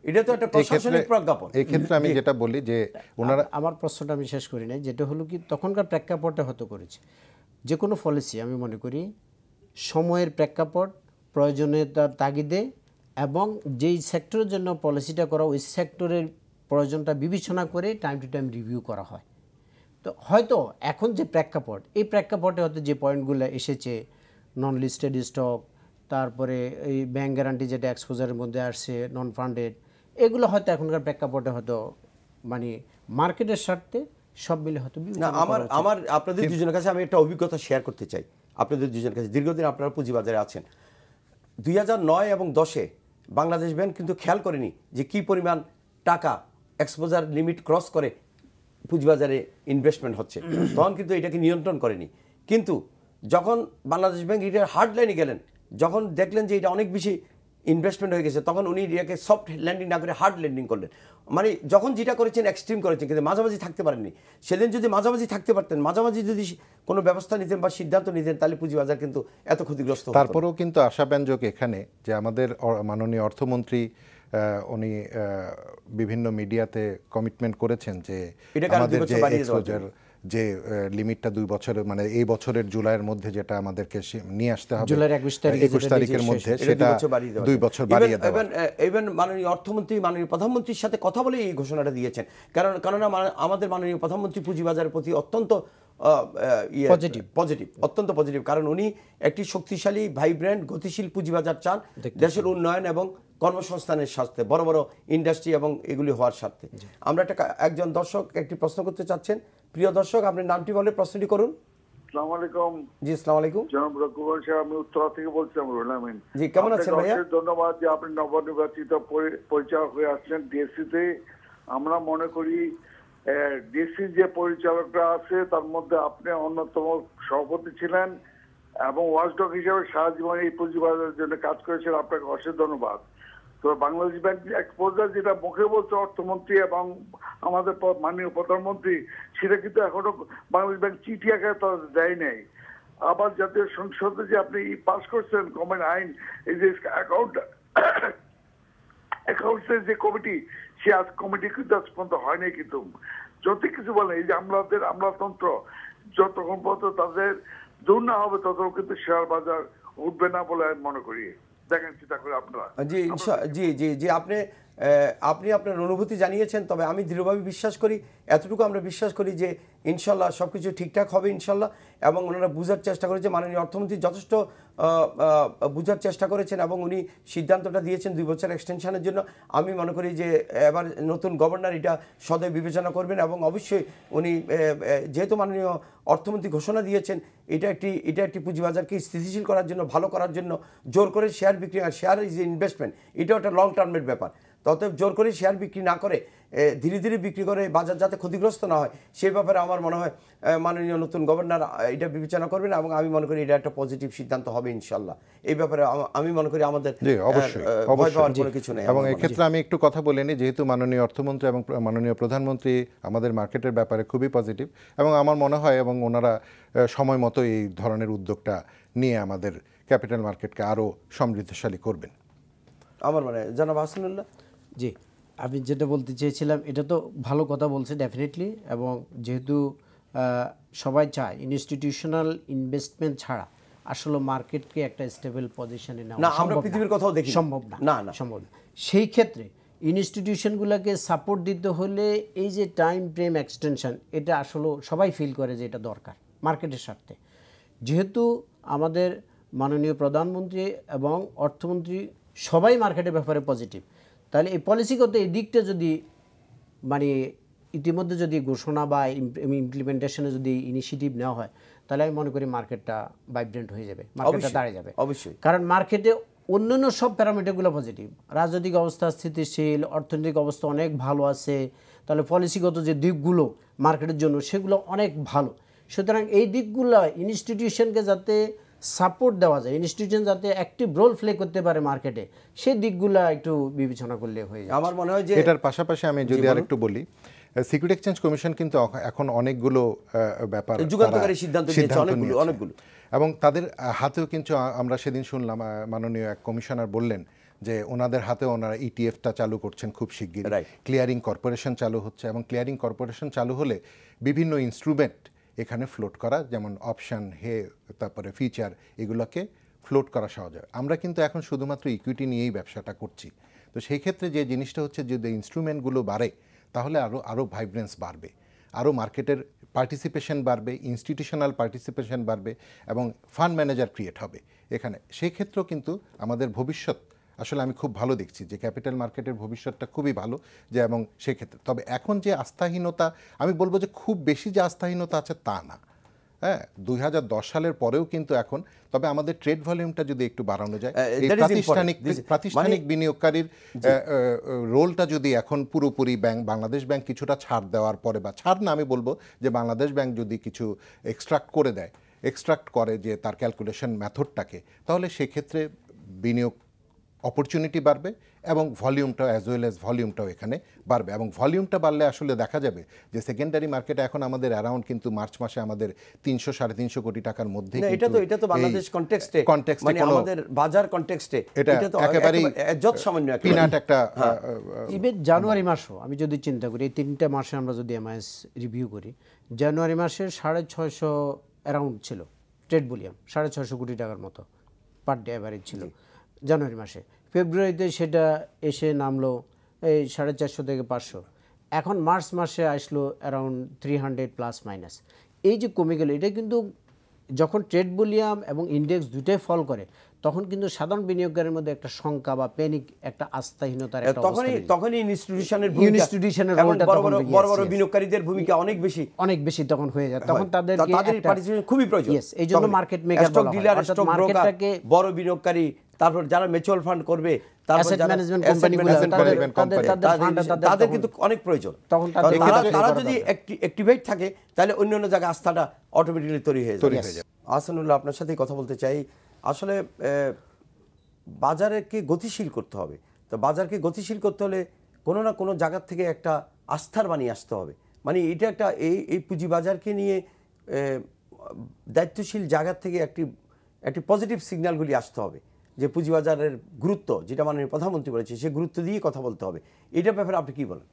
এটা তো একটা প্রশাসনিক প্রজ্ঞাপন। এই ক্ষেত্রে আমি যেটা বলি যে ওনারা, আমার প্রশ্নটা আমি শেষ করি নাই, যেটা হলো কি তখনকার প্রেক্ষাপটে হয়তো করেছে যে কোনো পলিসি, আমি মনে করি সময়ের প্রেক্ষাপট, প্রয়োজনীয়তার তাগিদে এবং যেই সেক্টরের জন্য পলিসিটা করা ওই সেক্টরের প্রয়োজনটা বিবেচনা করে টাইম টু টাইম রিভিউ করা হয়। তো হয়তো এখন যে প্রেক্ষাপট, এই প্রেক্ষাপটে হয়তো যে পয়েন্টগুলো এসেছে, নন লিস্টেড স্টক, তারপরে এই ব্যাংক গ্যারান্টি যেটা এক্সপোজারের মধ্যে আসছে, নন ফান্ডেড, এগুলো হয়তো এখনকার প্রেক্ষাপটে হয়তো মানে মার্কেটের স্বার্থে সব মিলে হয়তো না। আমার আপনাদের দুজনের কাছে আমি একটা অভিজ্ঞতা শেয়ার করতে চাই। আপনাদের দুজনের কাছে দীর্ঘদিন আপনারা পুঁজিবাজারে আছেন। 2009 এবং 10-এ বাংলাদেশ ব্যাংক কিন্তু খেয়াল করেনি যে কি পরিমাণ টাকা এক্সপোজার লিমিট ক্রস করে পুঁজিবাজারে ইনভেস্টমেন্ট হচ্ছে, তখন কিন্তু এটাকে নিয়ন্ত্রণ করেনি। কিন্তু যখন বাংলাদেশ ব্যাংক এটার হার্ড লাইনে গেলেন, যখন দেখলেন যে এটা অনেক বেশি ইনভেস্টমেন্ট হয়ে গেছে, তখন উনি এটাকে সফট ল্যান্ডিং না করে হার্ড ল্যান্ডিং করলেন। মানে যখন যেটা করেছেন এক্সট্রিম করেছেন, কিন্তু মাঝামাঝি থাকতে পারেননি। সেদিন যদি মাঝামাঝি থাকতে পারতেন, মাঝামাঝি যদি কোনো ব্যবস্থা নিতেন বা সিদ্ধান্ত নিতেন, তাহলে পুঁজিবাজার কিন্তু এত ক্ষতিগ্রস্ত হতো। তারপরেও কিন্তু আশাব্যঞ্জক এখানে যে আমাদের মাননীয় অর্থমন্ত্রী উনি বিভিন্ন মিডিয়াতে কমিটমেন্ট করেছেন যে আমাদের যে এক্সপোজার যে লিমিটটা 2 বছরের, মানে এই বছরের জুলাইয়ের মধ্যে যেটা আমাদেরকে নিয়ে আসতে হবে, জুলাইয়ের 21 তারিখের মধ্যে, সেটা 2 বছর বাড়িয়ে দেওয়া। ইভেন মাননীয় অর্থমন্ত্রী মাননীয় প্রধানমন্ত্রীর সাথে কথা বলে এই ঘোষণাটা দিয়েছেন। কেননা আমাদের মাননীয় প্রধানমন্ত্রী পুঁজিবাজারের প্রতি অত্যন্ত পজিটিভ, অত্যন্ত পজিটিভ। কারণ উনি একটি শক্তিশালী, ভাইব্রেন্ট, গতিশীল পুঁজিবাজার চান দেশের উন্নয়ন এবং কর্মসংস্থানের স্বার্থে, বড় বড় ইন্ডাস্ট্রি এবং এগুলি হওয়ার স্বার্থে। আমরা একজন দর্শক একটি প্রশ্ন করতে চাচ্ছেন। প্রিয় দর্শক, আপনার নামটি বলে প্রশ্নটি করুন। আসসালামু আলাইকুম। জি, আসসালামু আলাইকুম। জনাব রকুবর সাহেব, আমি উত্তরা থেকে বলছিলাম, রুহুল আমিন। জি, কেমন আছেন ভাইয়া? ধন্যবাদ যে আপনি নবনির্বাচিত পরিচালক হয়ে আসছেন ডিএসসিতে। আমরা মনে করি ডিএসসি যে পরিচালকরা আছে তার মধ্যে আপনি অন্যতম সভাপতি ছিলেন এবং ওয়াচডগ হিসেবে সারা জীবন এই পুঁজিবাজারের জন্য কাজ করেছেন। আপনাকে অশেষ ধন্যবাদ। তো বাংলাদেশ ব্যাংক এক্সপোজার যেটা মুখে বলছে অর্থমন্ত্রী এবং আমাদের মাননীয় প্রধানমন্ত্রী, সেটা কিন্তু এখনো বাংলাদেশ ব্যাংক চিঠি আকারে তাদের দেয় নাই। আবার জাতীয় সংসদে যে আপনি পাস করছেন কমন আইন, এই যে অ্যাকাউন্টসের যে কমিটি, সে আজ কমিটি কিন্তু আজ পর্যন্ত হয়নি। কিন্তু যত কিছু বলেন, এই যে আমলাতন্ত্র, যতক্ষণ পর্যন্ত তাদের দূর না হবে ততক্ষণ কিন্তু শেয়ার বাজার উঠবে না বলে আমি মনে করি। দেখেন চিন্তা করে আপনারা। জি জি জি জি, আপনি আপনি আপনার অনুভূতি জানিয়েছেন, তবে আমি দৃঢ়ভাবে বিশ্বাস করি, এতটুকু আমরা বিশ্বাস করি যে ইনশাল্লাহ সব কিছু ঠিকঠাক হবে ইনশাল্লাহ। এবং ওনারা বোঝার চেষ্টা করেছে, মাননীয় অর্থমন্ত্রী যথেষ্ট বোঝার চেষ্টা করেছেন এবং উনি সিদ্ধান্তটা দিয়েছেন 2 বছর এক্সটেনশনের জন্য। আমি মনে করি যে এবার নতুন গভর্নর এটা সদয় বিবেচনা করবেন এবং অবশ্যই উনি যেহেতু মাননীয় অর্থমন্ত্রী ঘোষণা দিয়েছেন এটা একটি পুঁজিবাজারকে স্থিতিশীল করার জন্য, ভালো করার জন্য, জোর করে শেয়ার বিক্রি, আর শেয়ার ইজ ইনভেস্টমেন্ট, এটাও একটা লং টার্মের ব্যাপার। ততএব জোর করে শেয়ার বিক্রি না করে ধীরে ধীরে বিক্রি করে বাজার যাতে ক্ষতিগ্রস্ত না হয় সেই ব্যাপারে আমার মনে হয় মাননীয় নতুন গভর্নর এটা বিবেচনা করবেন এবং আমি মনে করি এটা একটা পজিটিভ সিদ্ধান্ত হবে ইনশাল্লাহ। এই ব্যাপারে আমি মনে করি আমাদের ভয় পাওয়ার কোনো কিছু নেই। এবং এক্ষেত্রে আমি একটু কথা বলে নিই, যেহেতু মাননীয় অর্থমন্ত্রী এবং মাননীয় প্রধানমন্ত্রী আমাদের মার্কেটের ব্যাপারে খুবই পজিটিভ, এবং আমার মনে হয় এবং ওনারা সময় মতো এই ধরনের উদ্যোগটা নিয়ে আমাদের ক্যাপিটাল মার্কেটকে আরও সমৃদ্ধশালী করবেন। আমার মানে জনাব হাসানুল্লাহ। জি, আমি যেটা বলতে চেয়েছিলাম এটা তো ভালো কথা বলছে ডেফিনেটলি, এবং যেহেতু সবাই চায় ইনস্টিটিউশনাল ইনভেস্টমেন্ট ছাড়া আসলে মার্কেটকে একটা স্টেবল পজিশনে নেওয়া না, আমরা পৃথিবীর কথাও দেখি সম্ভব না, না সম্ভব না। সেই ক্ষেত্রে ইনস্টিটিউশনগুলোকে সাপোর্ট দিতে হলে এই যে টাইম ফ্রেম এক্সটেনশন, এটা আসলে সবাই ফিল করে যে এটা দরকার মার্কেটের স্বার্থে। যেহেতু আমাদের মাননীয় প্রধানমন্ত্রী এবং অর্থমন্ত্রী সবাই মার্কেটের ব্যাপারে পজিটিভ, তাহলে এই পলিসিগত এই দিকটা যদি মানে ইতিমধ্যে যদি ঘোষণা বা ইমপ্লিমেন্টেশনে যদি ইনিশিয়েটিভ নেওয়া হয়, তাহলে আমি মনে করি মার্কেটটা ভাইব্রেন্ট হয়ে যাবে, মার্কেটটা দাঁড়িয়ে যাবে অবশ্যই। কারণ মার্কেটে অন্যান্য সব প্যারামিটারগুলো পজিটিভ, রাজনৈতিক অবস্থা স্থিতিশীল, অর্থনৈতিক অবস্থা অনেক ভালো আছে, তাহলে পলিসিগত যে দিকগুলো মার্কেটের জন্য সেগুলো অনেক ভালো। সুতরাং এই দিকগুলো ইনস্টিটিউশনকে যাতে সাপোর্ট দেওয়া যায়, ইনস্টিটিউশন যাতে অ্যাক্টিভ রোল প্লে করতে পারে মার্কেটে, সেই দিকগুলো একটু বিবেচনা করলে হয়ে যায়। আমার মনে হয় যে এটার পাশাপাশি আমি যদি আর একটু বলি, সিকিউরিটি এক্সচেঞ্জ কমিশন কিন্তু এখন অনেকগুলো ব্যাপার যুগান্তকারী সিদ্ধান্ত নিয়েছে অনেকগুলো, এবং তাদের হাতেও কিন্তু আমরা সেদিন শুনলাম মাননীয় এক কমিশনার বললেন যে ওনাদের হাতেও ওনারা ইটিএফটা চালু করছেন খুব শিগগিরই, ক্লিয়ারিং কর্পোরেশন চালু হচ্ছে, এবং ক্লিয়ারিং কর্পোরেশন চালু হলে বিভিন্ন ইনস্ট্রুমেন্ট এখানে ফ্লোট করা, যেমন অপশন, তারপরে ফিচার, এগুলোকে ফ্লোট করা সহজ হয়। আমরা কিন্তু এখন শুধুমাত্র ইকুইটি নিয়েই ব্যবসাটা করছি, তো সেই ক্ষেত্রে যে জিনিসটা হচ্ছে যদি ইনস্ট্রুমেন্টগুলো বাড়ে তাহলে আরও ভাইব্রেন্স বাড়বে, আরও মার্কেটের পার্টিসিপেশন বাড়বে, ইনস্টিটিউশনাল পার্টিসিপেশন বাড়বে, এবং ফান্ড ম্যানেজার ক্রিয়েট হবে এখানে। সেই ক্ষেত্রেও কিন্তু আমাদের ভবিষ্যৎ আসলে আমি খুব ভালো দেখছি যে ক্যাপিটাল মার্কেটের ভবিষ্যৎটা খুবই ভালো, যে এবং সেক্ষেত্রে তবে এখন যে আস্থাহীনতা, আমি বলবো যে খুব বেশি যে আস্থাহীনতা আছে তা না। হ্যাঁ, 2010 সালের পরেও কিন্তু এখন, তবে আমাদের ট্রেড ভলিউমটা যদি একটু বাড়ানো যায়, প্রাতিষ্ঠানিক বিনিয়োগকারীর রোলটা যদি এখন পুরোপুরি বাংলাদেশ ব্যাংক কিছুটা ছাড় দেওয়ার পরে, বা ছাড় না, আমি বলবো যে বাংলাদেশ ব্যাংক যদি কিছু এক্সট্রাক্ট করে যে তার ক্যালকুলেশন মেথডটাকে, তাহলে সেক্ষেত্রে বিনিয়োগ অপরচুনিটি বাড়বে এবং ভলিউমটাও ভলিউমটাও এখানে বাড়বে, এবং ভলিউমটা বাড়লে আসলে দেখা যাবে যে সেকেন্ডারি মার্কেটে এখন আমাদের অ্যারাউন্ড কিন্তু মার্চ মাসে আমাদের 300-350 কোটি টাকার মধ্যে, এটা তো বাংলাদেশ কনটেক্সটে, মানে আমাদের বাজার কনটেক্সটে এটা তো একেবারে যত সামান্য পিনাট একটা। ইভেন জানুয়ারি মাসও আমি যদি চিন্তা করি, এই 3টা মাসে আমরা যদি এমআইএস রিভিউ করি, জানুয়ারি মাসে 650 অ্যারাউন্ড ছিল ট্রেড ভলিউম, 650 কোটি টাকার মতো পার ডে অ্যাভারেজ ছিল জানুয়ারি মাসে। ফেব্রুয়ারিতে সেটা এসে নামলো এই 450 থেকে 500, এখন মার্চ মাসে আসলো অ্যারাউন্ড 300 প্লাস মাইনাস। এই যে কমে গেল, এটা কিন্তু যখন ট্রেড ভলিউম এবং ইন্ডেক্স দুটোই ফল করে, তখন কিন্তু সাধারণ বিনিয়োগকারীর মধ্যে একটা শঙ্কা বা প্যানিক, একটা আস্থাহীনতার একটা অবস্থা, তখনই ইনস্টিটিউশনের বড় বড় বিনিয়োগকারীদের ভূমিকা অনেক বেশি তখন হয়ে যায়, তখন তাদের পার্টিসিপেশন খুবই প্রয়োজন। এই জন্য মার্কেট মেকার বলা হয়, অর্থাৎ মার্কেটটাকে বড় বিনিয়োগকারী, তারপর যারা মিউচুয়াল ফান্ড করবে, তারপর তাদের কিন্তু অনেক প্রয়োজন। তখন তারা যদি অ্যাক্টিভেট থাকে তাহলে অন্যান্য জায়গায় আস্থাটা অটোমেটিক্যালি তৈরি হয়ে যায়। আহসানুল্লাহ, আপনার সাথে কথা বলতে চাই। আসলে বাজারকে গতিশীল করতে হবে, তো বাজারকে গতিশীল করতে হলে কোনো না কোনো জায়গার থেকে একটা আস্থার বাণী আসতে হবে। মানে এটা একটা এই পুঁজিবাজারকে নিয়ে দায়িত্বশীল জায়গার থেকে একটি পজিটিভ সিগন্যালগুলি আসতে হবে, যে পুঁজিবাজারের গুরুত্ব, যেটা মাননীয় প্রধানমন্ত্রী বলেছে, সে গুরুত্ব দিয়ে কথা বলতে হবে। এটার ব্যাপারে আপনি কি বলেন?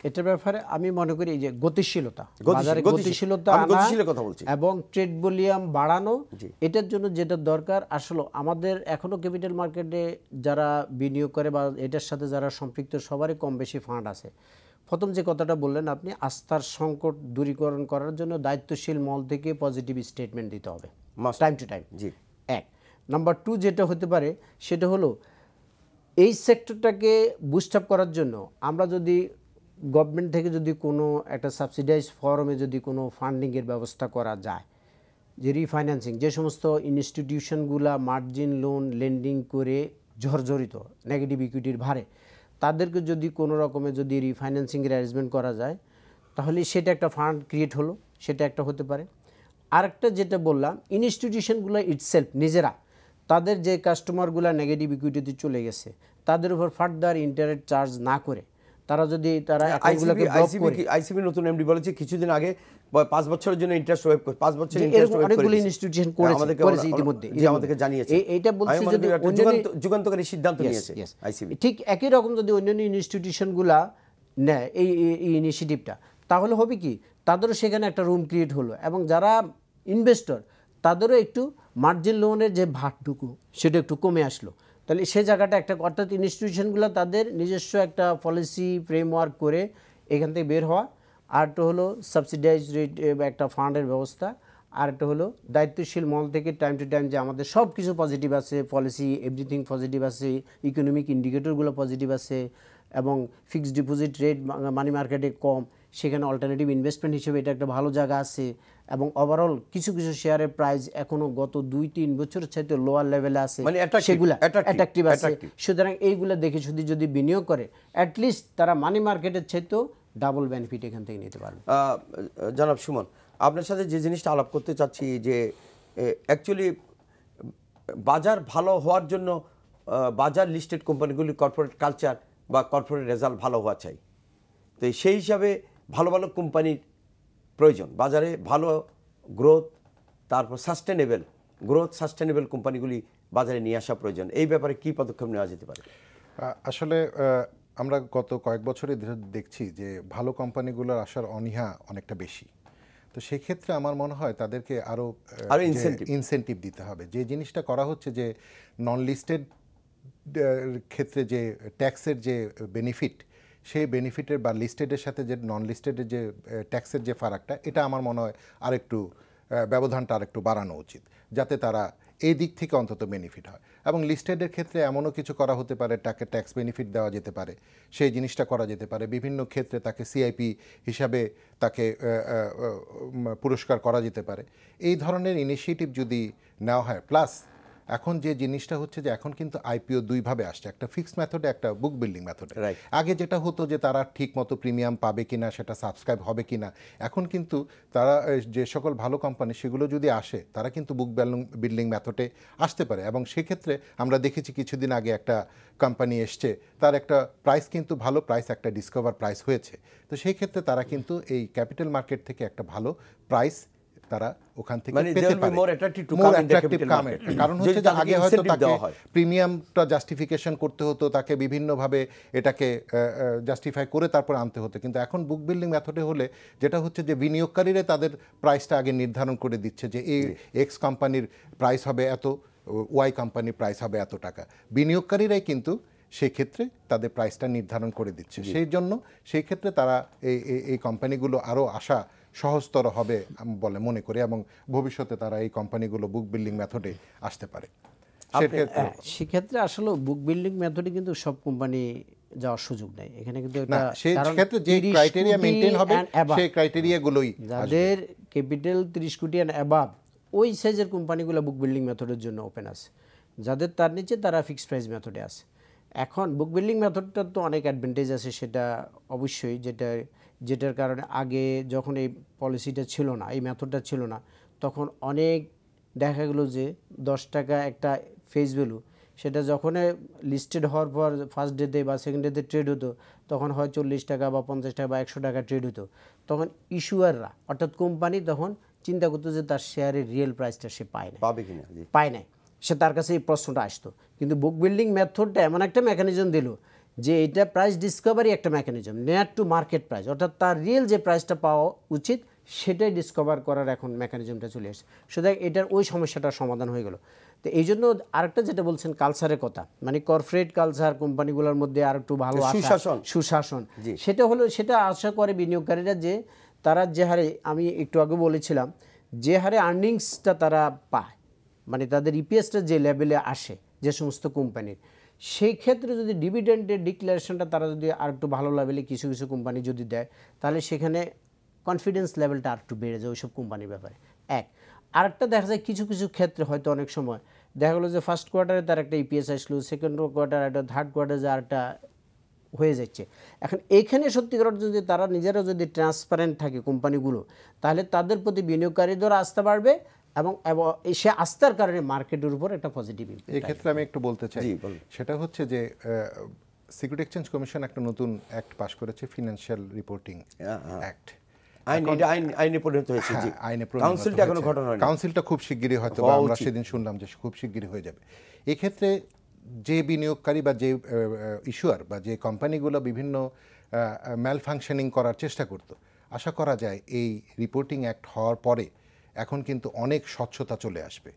এটার ব্যাপারে আমি মনে করি এই যে গতিশীলতা, বাজারে গতিশীল। গতিশীলতা আমি আনা গতিশীলের কথা বলছি। এবং ট্রেড ভলিউম বাড়ানো, জি। এটার জন্য যেটা দরকার আসলে আমাদের এখনো ক্যাপিটাল মার্কেটে যারা বিনিয়োগ করে বা এটার সাথে যারা সম্পৃক্ত সবারই কম বেশি ফান্ড আছে। প্রথম যে কথাটা বললেন আপনি, আস্থার সংকট দূরীকরণ করার জন্য দায়িত্বশীল মহল থেকে পজিটিভ স্টেটমেন্ট দিতে হবে Must. Time to time. জি। এক নাম্বার 2 যেটা হতে পারে সেটা হলো এই সেক্টরটাকে বুস্ট আপ করার জন্য আমরা যদি গভর্নমেন্ট থেকে যদি কোনো একটা সাবসিডাইজ ফর্মে যদি কোনো ফান্ডিংয়ের ব্যবস্থা করা যায়, যে রিফাইন্যান্সিং, যে সমস্ত ইনস্টিটিউশনগুলা মার্জিন লোন লেন্ডিং করে জর্জরিত নেগেটিভ ইকুইটির ভারে, তাদেরকে যদি কোনো রকমে যদি রিফাইন্যান্সিংয়ের অ্যারেঞ্জমেন্ট করা যায় তাহলে সেটা একটা ফান্ড ক্রিয়েট হলো, সেটা একটা হতে পারে। আরেকটা যেটা বললাম, ইনস্টিটিউশনগুলো ইটসেলফ নিজেরা তাদের যে কাস্টমারগুলো নেগেটিভ ইকুইটিতে চলে গেছে তাদের উপর ফার্দার ইন্টারেস্ট চার্জ না করে তারা যদি তারা অ্যাকাউন্টগুলোকে ব্লক করে, আইসিবি নতুন এমডি বলেছে কিছুদিন আগে 5 বছরের জন্য ইন্টারেস্ট ওয়েভ করে 5 বছরের যে ইন্টারেস্ট এরকম ওয়েভ অনেকগুলো করে ইনস্টিটিউশন করেছে ইতিমধ্যে, জি আমাদেরকে জানিয়েছে। এইটা বলছে আমি মনে যদি করি একটা অন্যান্য যুগান্তকারী সিদ্ধান্ত নিয়েছে আইসিবি। ঠিক একই রকম যদি অন্যান্য ইনস্টিটিউশনগুলা নেয় এই ইনিশিয়েটিভটা, তাহলে হবে কি তাদেরও সেখানে একটা রুম ক্রিয়েট হলো এবং যারা ইনভেস্টর তাদেরও একটু মার্জিন লোনের যে ভারটুকু সেটা একটু কমে আসলো। তাহলে সে জায়গাটা একটা, অর্থাৎ ইনস্টিটিউশনগুলো তাদের নিজস্ব একটা পলিসি ফ্রেমওয়ার্ক করে এখান থেকে বের হওয়া, আরটা হলো সাবসিডাইজ রেট একটা ফান্ডের ব্যবস্থা, আর একটা হলো দায়িত্বশীল মহল থেকে টাইম টু টাইম যে আমাদের সব কিছু পজিটিভ আছে, পলিসি এভরিথিং পজিটিভ আছে, ইকোনমিক ইন্ডিকেটরগুলো পজিটিভ আছে এবং ফিক্সড ডিপোজিট রেট মানি মার্কেটে কম, সেখানে অল্টারনেটিভ ইনভেস্টমেন্ট হিসেবে এটা একটা ভালো জায়গা আছে এবং ওভারঅল কিছু কিছু শেয়ারের প্রাইস এখনও গত 2-3 বছরের চাইতে লোয়ার লেভেলে আছে, মানে সেগুলো অ্যাট্রাকটিভ আছে। সুতরাং এইগুলো দেখে শুধু যদি বিনিয়োগ করে অ্যাটলিস্ট তারা মানি মার্কেটের চাইতেও ডাবল বেনিফিট এখান থেকে নিতে পারবে। জনাব সুমন, আপনার সাথে যে জিনিসটা আলাপ করতে চাচ্ছি যে অ্যাকচুয়ালি বাজার ভালো হওয়ার জন্য বাজার লিস্টেড কোম্পানিগুলির কর্পোরেট কালচার বা কর্পোরেট রেজাল্ট ভালো হওয়া চাই। তো সেই হিসাবে ভালো ভালো কোম্পানির প্রয়োজন, বাজারে ভালো গ্রোথ, তারপর সাস্টেনেবল কোম্পানিগুলি বাজারে নিয়ে আসা প্রয়োজন। এই ব্যাপারে কি পদক্ষেপ নেওয়া যেতে পারে? আসলে আমরা গত কয়েক বছরে দেখছি যে ভালো কোম্পানিগুলোর আসার অনীহা অনেকটা বেশি। তো সেক্ষেত্রে আমার মনে হয় তাদেরকে আরও ইনসেন্টিভ দিতে হবে। যে জিনিসটা করা হচ্ছে যে নন লিস্টেড ক্ষেত্রে যে ট্যাক্সের যে বেনিফিট, সেই বেনিফিটের বা লিস্টেডের সাথে যে নন লিস্টেডের যে ট্যাক্সের যে ফারাকটা, এটা আমার মনে হয় আরেকটু ব্যবধানটা আরেকটু বাড়ানো উচিত, যাতে তারা এই দিক থেকে অন্তত বেনিফিট হয়। এবং লিস্টেডের ক্ষেত্রে এমনও কিছু করা হতে পারে, তাকে ট্যাক্স বেনিফিট দেওয়া যেতে পারে, সেই জিনিসটা করা যেতে পারে। বিভিন্ন ক্ষেত্রে তাকে সিআইপি হিসাবে তাকে পুরস্কার করা যেতে পারে। এই ধরনের ইনিশিয়েটিভ যদি নেওয়া হয়, প্লাস এখন যে জিনিসটা হচ্ছে যে এখন কিন্তু আইপিও দুইভাবে আসছে, একটা ফিক্সড মেথডে, একটা বুক বিল্ডিং মেথডে। আগে যেটা হতো যে তারা ঠিক মতো প্রিমিয়াম পাবে কিনা, সেটা সাবস্ক্রাইব হবে কিনা, এখন কিন্তু তারা যে সকল ভালো কোম্পানি সেগুলো যদি আসে তারা কিন্তু বুক বিল্ডিং মেথডে আসতে পারে। এবং সেক্ষেত্রে আমরা দেখেছি কিছুদিন আগে একটা কোম্পানি এসছে, তার একটা প্রাইস কিন্তু ভালো প্রাইস, একটা ডিসকভার প্রাইস হয়েছে। তো সেই ক্ষেত্রে তারা কিন্তু এই ক্যাপিটাল মার্কেট থেকে একটা ভালো প্রাইস তারা ওখান থেকে পেতে পারে। কারণ হচ্ছে যে আগে হয়তো তাকে প্রিমিয়ামটা জাস্টিফিকেশন করতে হতো, তাকে বিভিন্নভাবে এটাকে জাস্টিফাই করে তারপর আনতে হতো। কিন্তু এখন বুক বিল্ডিং মেথডে হলে যেটা হচ্ছে যে বিনিয়োগকারীরা তাদের প্রাইসটা আগে নির্ধারণ করে দিচ্ছে যে এই এক্স কোম্পানির প্রাইস হবে এত, ওয়াই কোম্পানির প্রাইস হবে এত টাকা। বিনিয়োগকারীরাই কিন্তু সেই ক্ষেত্রে তাদের প্রাইসটা নির্ধারণ করে দিচ্ছে। সেই জন্য সেই ক্ষেত্রে তারা এই কোম্পানিগুলো আরও আসা সহজতর হবে বলে মনে করি, এবং ভবিষ্যতে তারা এই কোম্পানিগুলো বুক বিল্ডিং মেথডে আসতে পারে। সেক্ষেত্রে আসলে বুক বিল্ডিং মেথডে কিন্তু সব কোম্পানি যাওয়ার সুযোগ নেই এখানে, কিন্তু সেই ক্ষেত্রে যে ক্রাইটেরিয়া মেইনটেইন হবে সেই ক্রাইটেরিয়াগুলোই, যাদের ক্যাপিটাল 30 কোটি এন্ড অ্যাবাভ ওই সাইজের কোম্পানিগুলো বুক বিল্ডিং মেথডের জন্য ওপেন আছে। যাদের তার নিচে তারা ফিক্সড প্রাইস মেথডে আছে। এখন বুক বিল্ডিং মেথডটার তো অনেক অ্যাডভান্টেজ আছে, সেটা অবশ্যই, যেটার কারণে আগে যখন এই পলিসিটা ছিল না, এই মেথডটা ছিল না, তখন অনেক দেখা গেল যে 10 টাকা একটা ফেস ভ্যালু, সেটা যখন লিস্টেড হওয়ার পর ফার্স্ট ডেতে বা সেকেন্ড ডেতে ট্রেড হতো, তখন হয় 40 টাকা বা 50 টাকা বা 100 টাকা ট্রেড হতো। তখন ইস্যুয়াররা অর্থাৎ কোম্পানি তখন চিন্তা করতো যে তার শেয়ারের রিয়েল প্রাইসটা সে পায় না, পায় নাই, সে তার কাছে এই প্রশ্নটা আসতো। কিন্তু বুক বিল্ডিং মেথডটা এমন একটা মেকানিজম দিল যে এটা প্রাইস ডিসকভারি একটা মেকানিজম, নেয়ার টু মার্কেট প্রাইস, অর্থাৎ তার রিয়েল যে প্রাইসটা পাওয়া উচিত সেটাই ডিসকভার করার এখন মেকানিজমটা চলে আসছে। সুতরাং এটার ওই সমস্যাটার সমাধান হয়ে গেল। তো এই জন্য আরেকটা যেটা বলছেন কালচারের কথা, মানে কর্পোরেট কালচার কোম্পানিগুলোর মধ্যে আর একটু ভালো সুশাসন, সেটা আশা করে বিনিয়োগকারীরা যে তারা যে হারে, আমি একটু আগে বলেছিলাম যে হারে আর্নিংসটা তারা পায়, মানে তাদের ইপিএসটা যে লেভেলে আসে যে সমস্ত কোম্পানির, সেই ক্ষেত্রে যদি ডিভিডেন্ডের ডিক্লারেশনটা তারা যদি আর একটু ভালো লেভেলে কিছু কিছু কোম্পানি যদি দেয়, তাহলে সেখানে কনফিডেন্স লেভেলটা আর একটু বেড়ে যায় ওইসব কোম্পানির ব্যাপারে। আরেকটা দেখা যায় কিছু কিছু ক্ষেত্রে হয়তো অনেক সময় দেখা গেলো যে ফার্স্ট কোয়ার্টারে তার একটা ইপিএস আসলো, সেকেন্ড কোয়ার্টার একটা, থার্ড কোয়ার্টারে যে আরেকটা হয়ে যাচ্ছে। এখন এইখানে সত্যিকার যদি তারা নিজেরা যদি ট্রান্সপারেন্ট থাকে কোম্পানিগুলো, তাহলে তাদের প্রতি বিনিয়োগকারীদের আস্থা বাড়বে এবং সে আস্থার কারণে মার্কেটের উপর একটা পজিটিভ ইম্প্যাক্ট। এই ক্ষেত্রে আমি একটু বলতে চাই, সেটা হচ্ছে যে সিকিউরিটি এক্সচেঞ্জ কমিশন একটা নতুন অ্যাক্ট পাস করেছে, ফিনান্সিয়াল রিপোর্টিং অ্যাক্ট। কাউন্সিলটা খুব শিগগিরই হয়তো, আমরা সেদিন শুনলাম যে খুব শিগগিরই হয়ে যাবে। এক্ষেত্রে যে বিনিয়োগকারী বা যে ইস্যুয়ার বা যে কোম্পানিগুলো বিভিন্ন ম্যাল ফাংশনিং করার চেষ্টা করতো, আশা করা যায় এই রিপোর্টিং অ্যাক্ট হওয়ার পরে এখন কিন্তু অনেক স্বচ্ছতা চলে আসবে।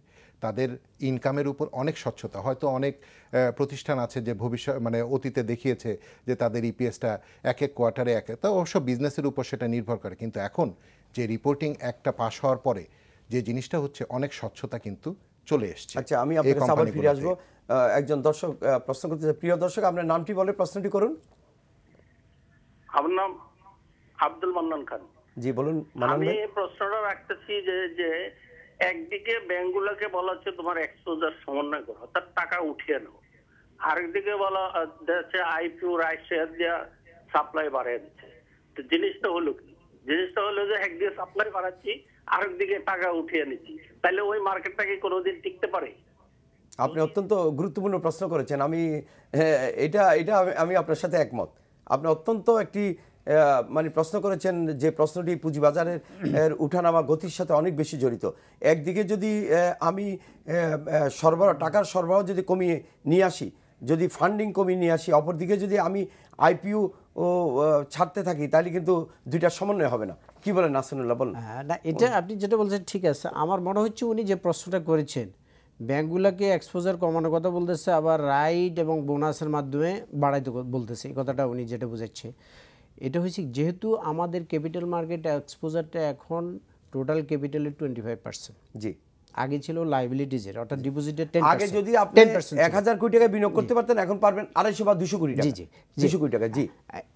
তাদের ইনকামের উপর অনেক স্বচ্ছতা, হয়তো অনেক প্রতিষ্ঠান আছে যে ভবিষ্যৎ মানে অতীতে দেখিয়েছে যে তাদের ইপিএসটা এক কোয়ার্টারে তা অবশ্য বিজনেসের উপর সেটা নির্ভর করে, কিন্তু এখন যে রিপোর্টিং একটা পাস হওয়ার পরে যে জিনিসটা হচ্ছে অনেক স্বচ্ছতা কিন্তু চলে এসছে। আচ্ছা, আমি আপনার কাছে আবার ফিরে আসবো। একজন দর্শক প্রশ্ন করতে চাই। প্রিয় দর্শক, আপনার নামটি বলে প্রশ্নটি করুন। আমার নাম আব্দুল মান্নান খান। জি বলুন। আমি প্রশ্নটা রাখতেছি যে একদিকে ব্যাংকগুলোকে বলা হচ্ছে তোমার এক্সপোজার সমন্বয় করো, তার টাকা উঠিয়ে নাও, আরেকদিকে বলা হচ্ছে আইপিও রাইট শেয়ার দিয়ে সাপ্লাই বাড়িয়ে দিচ্ছে। তো জিনিসটা হলো কি? জিনিসটা হলো যে একদিকে সাপ্লাই বাড়াচ্ছি, আরেকদিকে টাকা উঠিয়ে নিচ্ছি, তাহলে ওই মার্কেটটা কি কোনোদিন টিকতে পারে? আপনি অত্যন্ত গুরুত্বপূর্ণ প্রশ্ন করেছেন। এটা আমি আপনার সাথে একমত। আপনি অত্যন্ত একটি মানে প্রশ্ন করেছেন যে প্রশ্নটি পুঁজিবাজারের উঠানামা গতির সাথে অনেক বেশি জড়িত। একদিকে যদি আমি টাকার সরবরাহ যদি কমিয়ে নিয়ে আসি, যদি ফান্ডিং কমিয়ে নিয়ে আসি, অপরদিকে যদি আমি আইপিও ছাড়তে থাকি, তাহলে কিন্তু দুইটার সমন্বয় হবে না। কি বলেন নাসিরুল্লাহ, বলুন। না, এটা আপনি যেটা বলছেন ঠিক আছে। আমার মনে হচ্ছে উনি যে প্রশ্নটা করেছেন, ব্যাংকগুলোকে এক্সপোজার কমানোর কথা বলতেছে, আবার রাইট এবং বোনাসের মাধ্যমে বাড়াইতে বলতেছে, এই কথাটা উনি যেটা বুঝাচ্ছে। এটা হচ্ছে যেহেতু আমাদের ক্যাপিটাল মার্কেট এক্সপোজারটা এখন টোটাল ক্যাপিটালের 25%। জি, আগে ছিল লাইবিলিটিজের, অর্থাৎ ডিপোজিটের 10%। আগে যদি আপনি 1000 কোটি টাকা বিনিয়োগ করতে পারতেন, এখন পারবেন 250 বা 200 কোটি টাকা। জি জি, 200 কোটি টাকা। জি,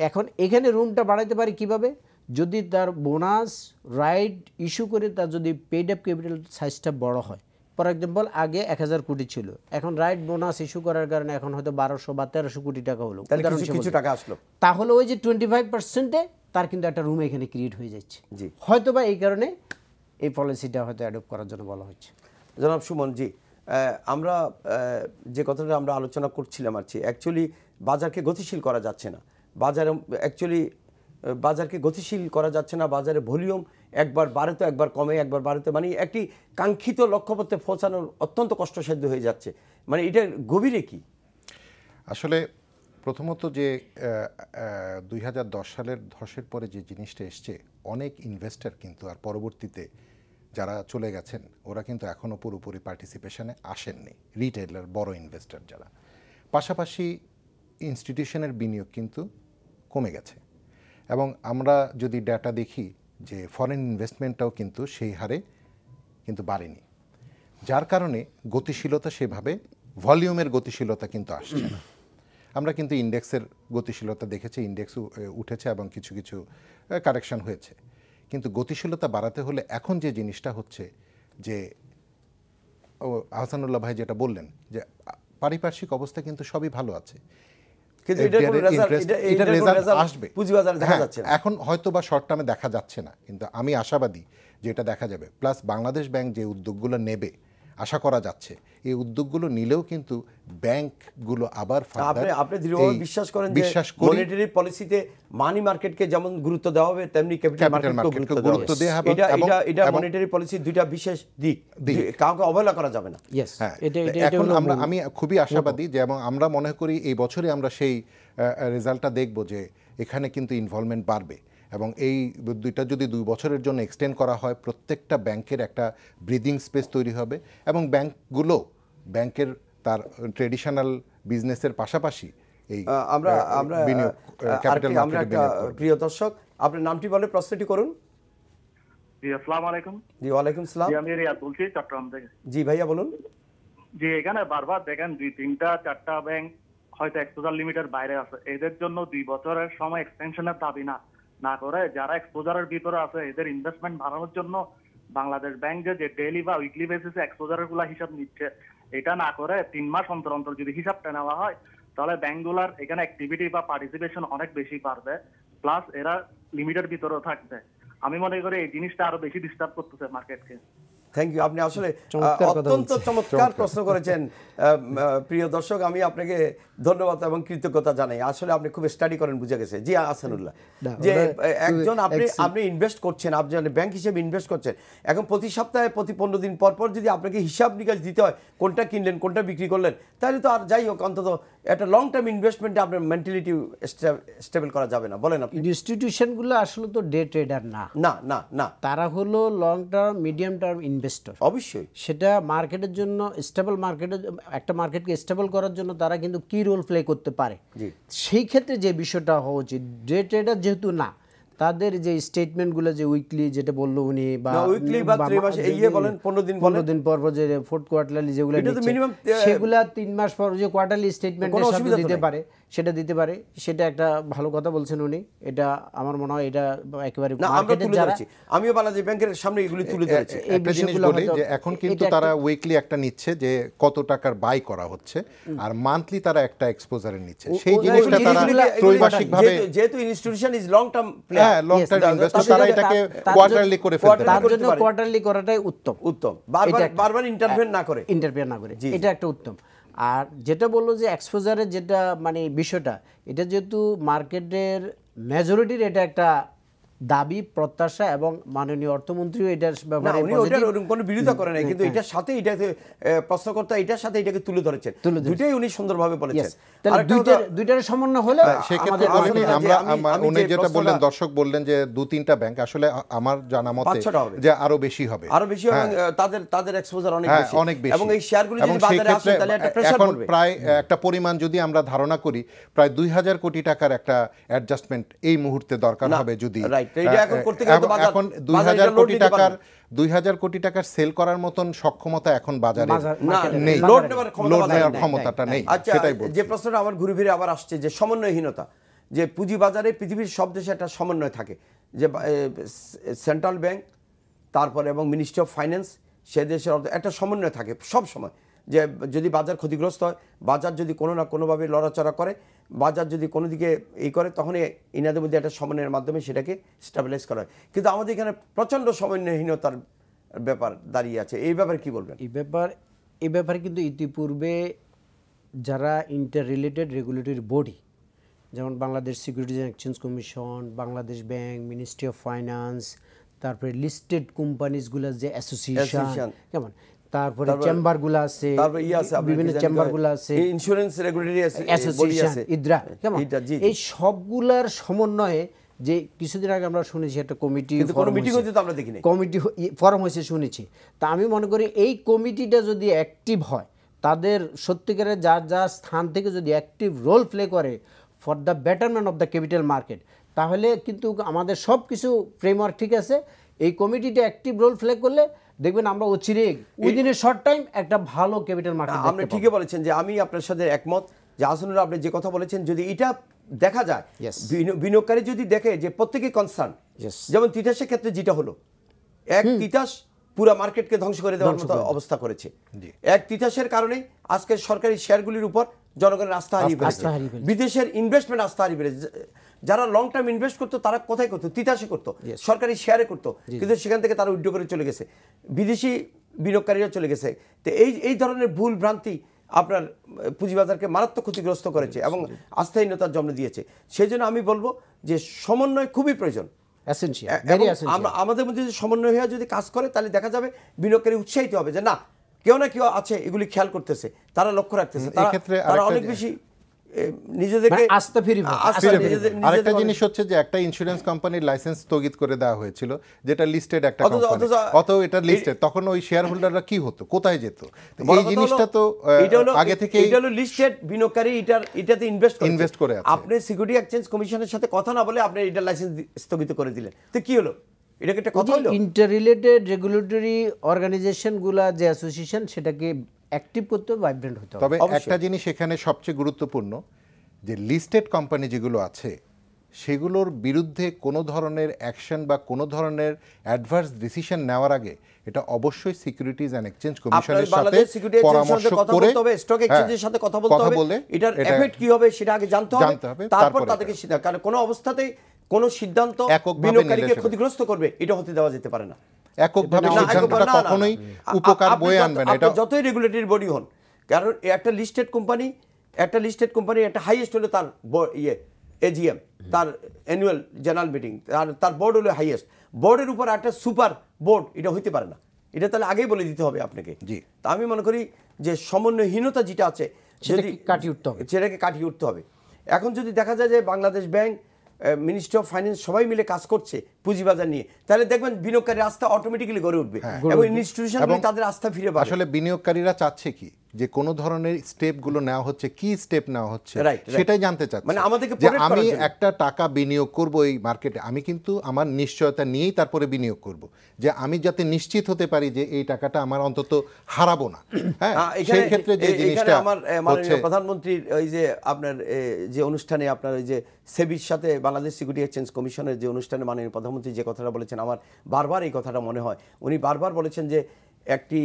এখন এখানে রুমটা বাড়াইতে পারি কিভাবে? যদি তার বোনাস রাইট ইস্যু করে তার যদি পেড আপ ক্যাপিটাল সাইজটা বড় হয়। ফর এক্সাম্পল, আগে 1000 কোটি ছিল, এখন রাইট বোনাস ইস্যু করার কারণে এখন হয়তো 1200 বা 1300 কোটি টাকা হলো, কিছু টাকা আসলো, তাহলে ওই যে 25%-এ তার কিন্তু একটা রুম এখানে ক্রিয়েট হয়ে যাচ্ছে। জি, হয়তো বা এই কারণে এই পলিসিটা হয়তো অ্যাডপ্ট করার জন্য বলা হচ্ছে। জনাব সুমন জি, আমরা যে কথাটা আমরা আলোচনা করছিলাম অ্যাকচুয়ালি বাজারকে গতিশীল করা যাচ্ছে না। বাজারকে গতিশীল করা যাচ্ছে না। বাজারে ভলিউম একবার বাড়ে তো একবার কমে, একবার বাড়ে তো, মানে একটি কাঙ্ক্ষিত লক্ষ্যপথে পৌঁছানোর অত্যন্ত কষ্টসাধ্য হয়ে যাচ্ছে। মানে এটার গভীরে কি? আসলে প্রথমত যে 2010 সালের ধসের পরে যে জিনিসটা এসছে, অনেক ইনভেস্টর কিন্তু আর পরবর্তীতে যারা চলে গেছেন ওরা কিন্তু এখনও পুরোপুরি পার্টিসিপেশনে আসেননি, রিটেইলার বড় ইনভেস্টর যারা। পাশাপাশি ইনস্টিটিউশনের বিনিয়োগ কিন্তু কমে গেছে, এবং আমরা যদি ডেটা দেখি যে ফরেন ইনভেস্টমেন্টটাও কিন্তু সেই হারে কিন্তু বাড়েনি, যার কারণে গতিশীলতা সেভাবে ভলিউমের গতিশীলতা কিন্তু আসছে না। আমরা কিন্তু ইন্ডেক্সের গতিশীলতা দেখেছি, ইন্ডেক্স উঠেছে এবং কিছু কিছু কারেকশন হয়েছে, কিন্তু গতিশীলতা বাড়াতে হলে এখন যে জিনিসটা হচ্ছে যে আহসানুল্লাহ ভাই যেটা বললেন যে পারিপার্শ্বিক অবস্থা কিন্তু সবই ভালো আছে, এখন হয়তো বা শর্ট টার্মে দেখা যাচ্ছে না, কিন্তু আমি আশাবাদী যে এটা দেখা যাবে। প্লাস বাংলাদেশ ব্যাংক যে উদ্যোগগুলো নেবে, আশা করা যাচ্ছে এই উদ্যোগগুলো নিলেও কিন্তু ব্যাংকগুলো আবার আপনি দৃঢ়ভাবে বিশ্বাস করেন যে মনিটারি পলিসিতে মানি মার্কেটকে যেমন গুরুত্ব দেওয়া হবে তেমনি ক্যাপিটাল মার্কেটকে গুরুত্ব দেওয়া হবে। এটা মনিটারি পলিসির দুইটা বিশেষ দিক, কাউকে অবহেলা করা যাবে না। এখন আমি খুবই আশাবাদী যে, এবং আমরা মনে করি এই বছরই আমরা সেই রেজাল্টটা দেখব যে এখানে কিন্তু ইনভলভমেন্ট বাড়বে, এবং এই দুইটা যদি 2 বছরের জন্য এক্সটেন্ড করা হয় প্রত্যেকটা ব্যাংকের একটা ব্রিদিং স্পেস তৈরি হবে, এবং ব্যাংকের তার ট্রেডিশনাল বিজনেসের পাশাপাশি এই আমরা ক্যাপিটাল মার্কেটে প্রিয় দর্শক, আপনার নামটি বলে প্রশ্নটি করুন। জি আসসালামু আলাইকুম। জি ওয়ালাইকুম সালাম। আমি রিয়াদ বলছি চট্টগ্রাম থেকে। জি ভাইয়া বলুন। যে এখানে বারবার দেখেন 2, 3টা 4টা ব্যাংক হয়তো এক্সপোজার লিমিটের বাইরে আছে, এদের জন্য 2 বছরের সময় এক্সটেনশনের দাবি না করে যারা এক্সপোজারের ভিতরে আছে এদের ইনভেস্টমেন্ট বাড়ানোর জন্য বাংলাদেশ ব্যাংক যে ডেইলি বা উইকলি বেসিসে এক্সপোজারের গুলা হিসাব নিচ্ছে, এটা না করে 3 মাস অন্তর অন্তর যদি হিসাবটা নেওয়া হয় তাহলে ব্যাংকগুলার এখানে অ্যাক্টিভিটি বা পার্টিসিপেশন অনেক বেশি বাড়বে, প্লাস এরা লিমিটের ভিতরেও থাকবে। আমি মনে করি এই জিনিসটা আরো বেশি ডিস্টার্ব করতেছে মার্কেটকে। থ্যাংক ইউ, আপনি আসলে অত্যন্ত চমৎকার প্রশ্ন করেছেন প্রিয় দর্শক, আমি আপনাকে ধন্যবাদ এবং কৃতজ্ঞতা জানাই। আসলে আপনি খুব স্টাডি করেন, বুঝে গেছে। জি আহসানুল্লাহ, যে একজন আপনি ইনভেস্ট করছেন, আপনি ব্যাংক হিসেবে ইনভেস্ট করছেন, এখন প্রতি সপ্তাহে প্রতি 15 দিন পর পর যদি আপনাকে হিসাব নিকাশ দিতে হয় কোনটা কিনলেন কোনটা বিক্রি করলেন, তাহলে তো আর যাই হোক অন্তত একটা লং টার্ম ইনভেস্টমেন্টে আপনার মেন্টালিটি স্টেবল করা যাবে না। বলেন আপনি। ইনস্টিটিউশনগুলো আসলে তো ডে ট্রেডার না, তারা হলো long term medium term investor. অবশ্যই সেটা মার্কেটের জন্য স্টেবল একটা মার্কেটকে স্টেবল করার জন্য তারা কিন্তু কি রোল প্লে করতে পারে। সেই ক্ষেত্রে যে বিষয়টা হওয়া উচিত, ডে ট্রেডার যেহেতু না, তাদের যে স্টেটমেন্টগুলো যে উইকলি যেটা বললো উনি বা উইকলি বা 3 মাস এই বলেন 15 দিন পর যে ফোর্থ কোয়ার্টারলি যেগুলো সেগুলা 3 মাস পর যে কোয়ার্টারলি স্টেটমেন্টের সাথে দিতে পারে, সেটা দিতে পারে, সেটা একটা ভালো কথা বলছেন উনি। এটা আমার মনে হয় এটা একেবারে মার্কেটে যারা, আমিও বাংলাদেশ ব্যাংকের সামনে এগুলি তুলে ধরেছি। একটা জিনিস বলি যে এখন কিন্তু তারা উইকলি একটা নিচ্ছে যে কত টাকার বাই করা হচ্ছে, আর মান্থলি তারা একটা এক্সপোজারে নিচ্ছে। সেই জিনিসটা তারা ত্রৈমাসিকভাবে, যেহেতু institution is long term long term investor, তারা এটাকে কোয়ার্টারলি করে ফেলতে পারে। তার জন্য কোয়ার্টারলি করাটাই উত্তম, বারবার ইন্টারভেন না করে। এটা একটা উত্তম। আর যেটা বললো যে এক্সপোজারের যেটা মানে বিষয়টা, এটা যেহেতু মার্কেটের মেজরিটির এটা একটা দাবি প্রত্যাশা, এবং মাননীয় অর্থমন্ত্রীও এটার ব্যাপারে কোনো বিরোধিতা করে নাই, কিন্তু এটার সাথে এটাকে প্রশ্নকর্তা এটার সাথে এটাকে তুলে ধরেছেন, দুটোই উনি সুন্দরভাবে বলেছেন। দুইটার সমন্বয় হলে সেক্ষেত্রে উনি যেটা বললেন, দর্শক বললেন যে 2-3টা ব্যাংক, আসলে আমার জানা মতে যে আরো বেশি হবে, এবং তাদের এক্সপোজার অনেক বেশি, এবং এই শেয়ারগুলো যদি বাজারে আসে তাহলে একটা প্রেসার পড়বে। প্রায় একটা পরিমাণ যদি আমরা ধারণা করি, প্রায় 2000 কোটি টাকার একটা অ্যাডজাস্টমেন্ট এই মুহূর্তে দরকার হবে। যদি এখন 2000 কোটি টাকার সেল করার মতন সক্ষমতা এখন বাজারে নেই, লোড নেওয়ার ক্ষমতাটা নেই। সেটাই বলছি। যে প্রশ্নটা আমার ঘুরে ফিরে আবার আসছে যে সমন্বয়হীনতা, যে পুঁজি বাজারে পৃথিবীর সব দেশে একটা সমন্বয় থাকে, যে সেন্ট্রাল ব্যাংক তারপরে এবং মিনিস্ট্রি অফ ফাইন্যান্স, সে দেশের একটা সমন্বয় থাকে সব সময়, যে যদি বাজার ক্ষতিগ্রস্ত হয়, বাজার যদি কোনো না কোনোভাবে লড়াচড়া করে, বাজার যদি কোনো দিকে এই করে, তখন ইনাদের মধ্যে একটা সমন্বয়ের মাধ্যমে সেটাকে স্টেবিলাইজ করা হয়। কিন্তু আমাদের এখানে প্রচণ্ড সমন্বয়হীনতার ব্যাপার দাঁড়িয়ে আছে। এই ব্যাপারে কি বলবেন? এই ব্যাপারে কিন্তু ইতিপূর্বে যারা ইন্টার রিলেটেড রেগুলেটরি বডি, যেমন Bangladesh securities and exchange commission, Bangladesh bank, ministry of finance, তারপরে লিস্টেড কোম্পানিজগুলো যে অ্যাসোসিয়েশন, কেমন, তারপরে চেম্বারগুলো আছে, বিভিন্ন চেম্বারগুলো আছে, ইন্স্যুরেন্স রেগুলেটরি অ্যাসোসিয়েশন, ইদ্রা, কেমন, এই সবগুলার সমন্বয়ে যে কিছুদিন আগে আমরা শুনেছি একটা কমিটি ফরম হয়েছে শুনেছি। তা আমি মনে করি এই কমিটিটা যদি অ্যাক্টিভ হয়, তাদের সত্যিকারের যার স্থান থেকে যদি অ্যাক্টিভ রোল প্লে করে for the betterment of the capital market, তাহলে কিন্তু আমাদের সব কিছু ফ্রেমওয়ার্ক ঠিক আছে। এই কমিটিটা অ্যাক্টিভ রোল প্লে করলে দেখবেন আমরা অচিরেই উইদিন এ শর্ট টাইম একটা ভালো ক্যাপিটাল মার্কেট। আপনি ঠিকই বলেছেন, যে আমি আপনার সাথে একমত যে আসলে আপনি যে কথা বলেছেন, যদি এটা দেখা যায়, বিনিয়োগকারী যদি দেখে যে প্রত্যেকেই কনসার্ন, যেমন তিতাসের ক্ষেত্রে যেটা হলো, এক তিতাস পুরো মার্কেটকে ধ্বংস করে দেওয়ার মতো অবস্থা করেছে। এক তিতাসের কারণেই আজকে সরকারি শেয়ারগুলির উপর জনগণের আস্থা হারিয়ে ফেলেছে, বিদেশের ইনভেস্টমেন্ট আস্থা হারিয়ে ফেলেছে। যারা লং টার্ম ইনভেস্ট করতো তারা কোথায় করতো? তিতাসে করতো, সরকারি শেয়ারে করতো, কিন্তু সেখান থেকে তারা উইথড্র করে চলে গেছে। বিদেশি বিনিয়োগকারীরা চলে গেছে। তো এই ধরনের ভুল ভ্রান্তি আপনার পুঁজিবাজারকে মারাত্মক ক্ষতিগ্রস্ত করেছে এবং আস্থাহীনতার জন্ম দিয়েছে। সেই জন্য আমি বলবো যে সমন্বয় খুবই প্রয়োজন। আমাদের মধ্যে যদি সমন্বয় হয়ে যদি কাজ করে তাহলে দেখা যাবে বিনিয়োগকারী উৎসাহিত হবে যে না, কেউ না কেউ আছে এগুলি খেয়াল করতেছে, তারা লক্ষ্য রাখতেছে, তারা অনেক বেশি নিজেদেরকে আস্থা ফিরিয়ে। আরেকটা জিনিস হচ্ছে যে একটা ইন্স্যুরেন্স কোম্পানির লাইসেন্স স্থগিত করে দেওয়া হয়েছিল, যেটা লিস্টেড একটা কোম্পানি, অত এটা লিস্টেড, তখন ওই শেয়ার হোল্ডাররা কি হতো, কোথায় যেত? এই জিনিসটা তো আগে থেকে এটা হলো লিস্টেড বিনিয়োগকারী এটাতে ইনভেস্ট করে আছে। আপনি সিকিউরিটি এক্সচেঞ্জ কমিশনের সাথে কথা না বলে আপনি এটা লাইসেন্স স্থগিত করে দিলেন, তো কি হলো? এটাকে একটা কথা হলো। ইন্টার রিলেটেড রেগুলেটরি অর্গানাইজেশনগুলা যে অ্যাসোসিয়েশন, সেটাকে অ্যাক্টিভ করতে হবে, ভাইব্রেন্ট হতে হবে। তবে একটা জিনিস এখানে সবচেয়ে গুরুত্বপূর্ণ, যে লিস্টেড কোম্পানি যেগুলো আছে সেগুলোর বিরুদ্ধে কোনো ধরনের অ্যাকশন বা কোনো ধরনের অ্যাডভার্স ডিসিশন নেওয়ার আগে এটা অবশ্যই সিকিউরিটিজ অ্যান্ড এক্সচেঞ্জ কমিশনের সাথে পরামর্শ করে স্টক এক্সচেঞ্জের সাথে কথা বলতে হবে, এটার এফেক্ট কি হবে সেটা আগে জানতে হবে, তারপর তাদেরকে সিদ্ধান্ত, কারণ কোনো অবস্থাতেই কোনো সিদ্ধান্ত বিনিয়োগকারীকে ক্ষতিগ্রস্ত করবে এটা হতে দেওয়া যেতে পারে না। এককভাবে সিদ্ধান্তটা কখনোই উপকার বয়ে আনবে না, এটা যতই রেগুলেটরি বডি হন। কারণ একটা লিস্টেড কোম্পানি একটা হাইয়েস্ট হলো তার এজিএম, তার অ্যানুয়াল জেনারেল মিটিং, তার বোর্ড হলো হাইয়েস্ট। বোর্ডের উপর একটা সুপার বোর্ড এটা হইতে পারে না, এটা তাহলে আগেই বলে দিতে হবে আপনাকে। তা আমি মনে করি যে সমন্বয়হীনতা যেটা আছে সেটাকে কাটিয়ে উঠতে হবে। এখন যদি দেখা যায় যে Bangladesh bank, ministry of finance সবাই মিলে কাজ করছে পুঁজিবাজার নিয়ে, তাহলে দেখবেন বিনিয়োগকারীর আস্থা অটোমেটিক্যালি গড়ে উঠবে এবং ইনস্টিটিউশনগুলো তাদের আস্থা ফিরে পাবে। আসলে বিনিয়োগকারীরা চাচ্ছে কি, যে কোন ধরনের স্টেপগুলো নেওয়া হচ্ছে, কি স্টেপ নেওয়া হচ্ছে সেটাই জানতে চাচ্ছে। মানে আমাদেরকে যে আমি একটা টাকা বিনিয়োগ করব এই মার্কেটে, আমি কিন্তু আমার নিশ্চয়তা নিয়েই তারপরে বিনিয়োগ করব, যে আমি যাতে নিশ্চিত হতে পারি যে এই টাকাটা আমার অন্তত হারাবো না। হ্যাঁ, সেই ক্ষেত্রে যে জিনিসটা আমার মাননীয় প্রধানমন্ত্রীর ওই যে আপনার যে অনুষ্ঠানে আপনার ওই যে সেবির সাথে বাংলাদেশ সিকিউরিটি এক্সচেঞ্জ কমিশনের যে অনুষ্ঠানে মাননীয় প্রধানমন্ত্রী যে কথাটা বলেছেন, আমার বারবার এই কথাটা মনে হয়। উনি বারবার বলেছেন যে একটি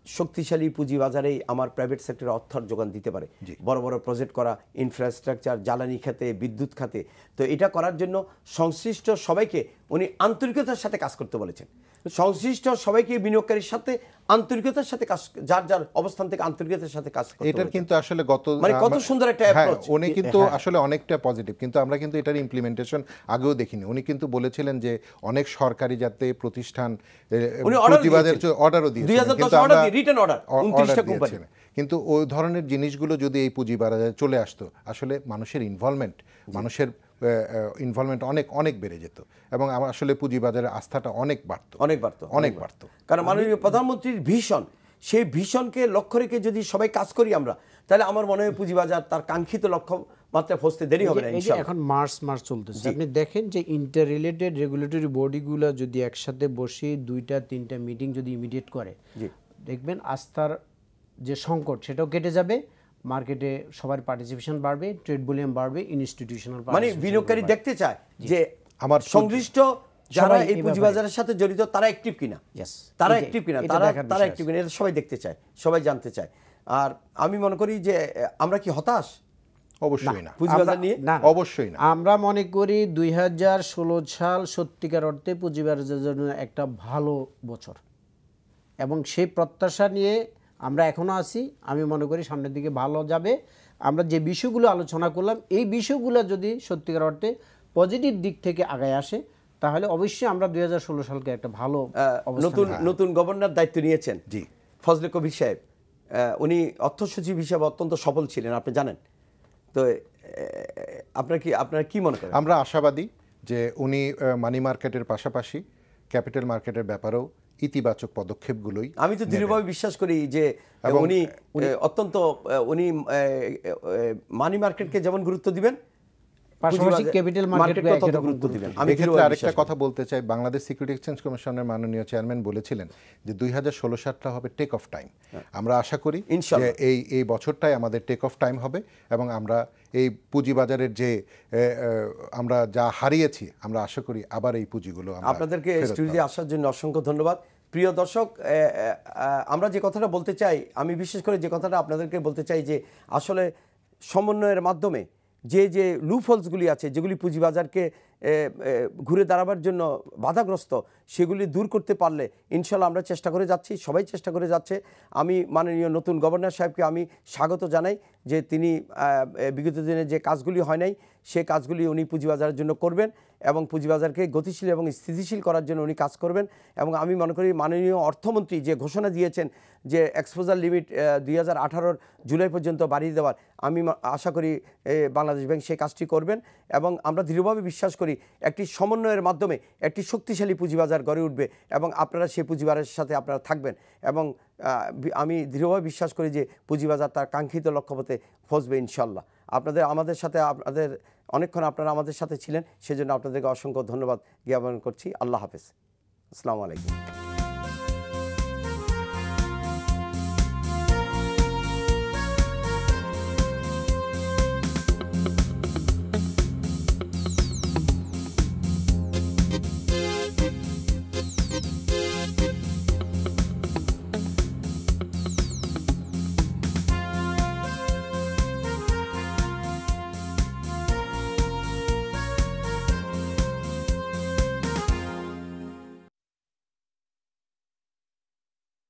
শক্তিশালী পুঁজিবাজারেই আমার প্রাইভেট সেক্টরে অর্থের যোগান দিতে পারে, বড় বড় প্রজেক্ট করা, ইনফ্রাস্ট্রাকচার, জ্বালানি খাতে, বিদ্যুৎ খাতে। তো এটা করার জন্য সংশ্লিষ্ট সবাইকে উনি আন্তরিকতার সাথে কাজ করতে বলেছেন। সংশ্লিষ্ট সবাইকে বিনিয়োগকারীর সাথে আন্তরিকতার সাথে কাজ, যার যার অবস্থান থেকে আন্তরিকতার সাথে কাজ করতে। এটার কিন্তু আসলে কত সুন্দর একটা অ্যাপ্রোচ। উনি কিন্তু আসলে অনেকটা পজিটিভ, কিন্তু আমরা কিন্তু এটার ইমপ্লিমেন্টেশন আগেও দেখিনি। উনি কিন্তু বলেছিলেন যে অনেক সরকারি যাতে প্রতিষ্ঠান পুঁজিবাজার অর্ডারও দিয়েছেন, কিন্তু ওই ধরনের জিনিসগুলো যদি এই পুঁজিবাজারে চলে আসতো, আসলে মানুষের মানুষের ইনভলভমেন্ট অনেক বেড়ে যেত এবং আমার আসলে পুঁজিবাজারের আস্থাটা অনেক বাড়তো। কারণ মাননীয় প্রধানমন্ত্রীর ভিশন, সেই ভিশনকে লক্ষ্য রেখে যদি সবাই কাজ করি আমরা, তাহলে আমার মনে হয় পুঁজিবাজার তার কাঙ্ক্ষিত লক্ষ্য মাত্রায় পৌঁছতে দেরি হবে না ইনশাআল্লাহ। এখন মার্চ চলতেছে, আপনি দেখেন যে ইন্টার রিলেটেড রেগুলেটরি বডিগুলো যদি একসাথে বসে 2-3টা মিটিং যদি ইমিডিয়েট করে, দেখবেন আস্থার যে সংকট সেটাও কেটে যাবে, মার্কেটে সবার পার্টিসিপেশন বাড়বে, ট্রেড ভলিউম বাড়বে, ইনস্টিটিউশনাল মানে বিনিয়োগকারী দেখতে চায় যে আমার সংশ্লিষ্ট যারা এই পুঁজিবাজারের সাথে জড়িত তারা অ্যাক্টিভ কিনা, তারা অ্যাক্টিভ কিনা, এটা সবাই দেখতে চায়, সবাই জানতে চায়। আর আমি মনে করি যে আমরা কি হতাশ? অবশ্যই না, পুঁজিবাজার নিয়ে অবশ্যই না। আমরা মনে করি 2016 সাল সত্যিকার অর্থে পুঁজিবাজারের জন্য একটা ভালো বছর এবং সেই প্রত্যাশা নিয়ে আমরা এখনো আছি। আমি মনে করি সামনের দিকে ভালো যাবে। আমরা যে বিষয়গুলো আলোচনা করলাম, এই বিষয়গুলো যদি সত্যিকার অর্থে পজিটিভ দিক থেকে আগায় আসে, তাহলে অবশ্যই আমরা 2016 সালকে একটা ভালো নতুন গভর্নর দায়িত্ব নিয়েছেন ফজলে কবির সাহেব। উনি অর্থ সচিব হিসেবে অত্যন্ত সফল ছিলেন, আপনি জানেন তো। আপনারা কি মনে করেন? আমরা আশাবাদী যে উনি মানি মার্কেটের পাশাপাশি ক্যাপিটাল মার্কেটের ব্যাপারেও ইতিবাচক পদক্ষেপগুলোই, আমি তো দৃঢ়ভাবে বিশ্বাস করি যে উনি অত্যন্ত মানি মার্কেটকে যেমন গুরুত্ব দিবেন, পাশাপাশি ক্যাপিটাল মার্কেটকে একই গুরুত্ব দিবেন। আমি এক্ষেত্রে আরেকটা কথা বলতে চাই, বাংলাদেশ সিকিউরিটি এক্সচেঞ্জ কমিশনের মাননীয় চেয়ারম্যান বলেছিলেন যে 2016 সালটা হবে টেক অফ টাইম। আমরা আশা করি যে এই বছরটাই আমাদের টেক অফ টাইম হবে এবং আমরা এই পুঁজিবাজারের যে আমরা যা হারিয়েছি, আমরা আশা করি আবার এই পুঁজিগুলো। আপনাদেরকে স্টুডিওতে আসার জন্য অসংখ্য ধন্যবাদ। প্রিয় দর্শক, আমরা যে কথাটা বলতে চাই, আমি বিশেষ করে যে কথাটা আপনাদেরকে বলতে চাই যে আসলে সমন্বয়ের মাধ্যমে যে লুপহোলসগুলি আছে, যেগুলি পুঁজিবাজারকে ঘুরে দাঁড়াবার জন্য বাধাগ্রস্ত, সেগুলি দূর করতে পারলে ইনশাল্লাহ আমরা চেষ্টা করে যাচ্ছি, সবাই চেষ্টা করে যাচ্ছে। আমি মাননীয় নতুন গভর্নর সাহেবকে আমি স্বাগত জানাই যে তিনি বিগত দিনে যে কাজগুলি হয় নাই সে কাজগুলি উনি পুঁজিবাজারের জন্য করবেন এবং পুঁজিবাজারকে গতিশীল এবং স্থিতিশীল করার জন্য উনি কাজ করবেন। এবং আমি মনে করি মাননীয় অর্থমন্ত্রী যে ঘোষণা দিয়েছেন যে এক্সপোজার লিমিট 2018 জুলাই পর্যন্ত বাড়িয়ে দেওয়ার, আমি আশা করি বাংলাদেশ ব্যাংক সেই কাজটি করবেন। এবং আমরা দৃঢ়ভাবে বিশ্বাস করি একটি সমন্বয়ের মাধ্যমে একটি শক্তিশালী পুঁজিবাজার গড়ে উঠবে এবং আপনারা সেই পুঁজিবাজারের সাথে আপনারা থাকবেন। এবং আমি দৃঢ়ভাবে বিশ্বাস করি যে পুঁজিবাজার তার কাঙ্ক্ষিত লক্ষ্যপথে পৌঁছবে ইনশাল্লাহ। আমাদের সাথে অনেকক্ষণ আপনারা আমাদের সাথে ছিলেন, সেজন্য আপনাদেরকে অসংখ্য ধন্যবাদ জ্ঞাপন করছি। আল্লাহ হাফেজ, আসসালামু আলাইকুম।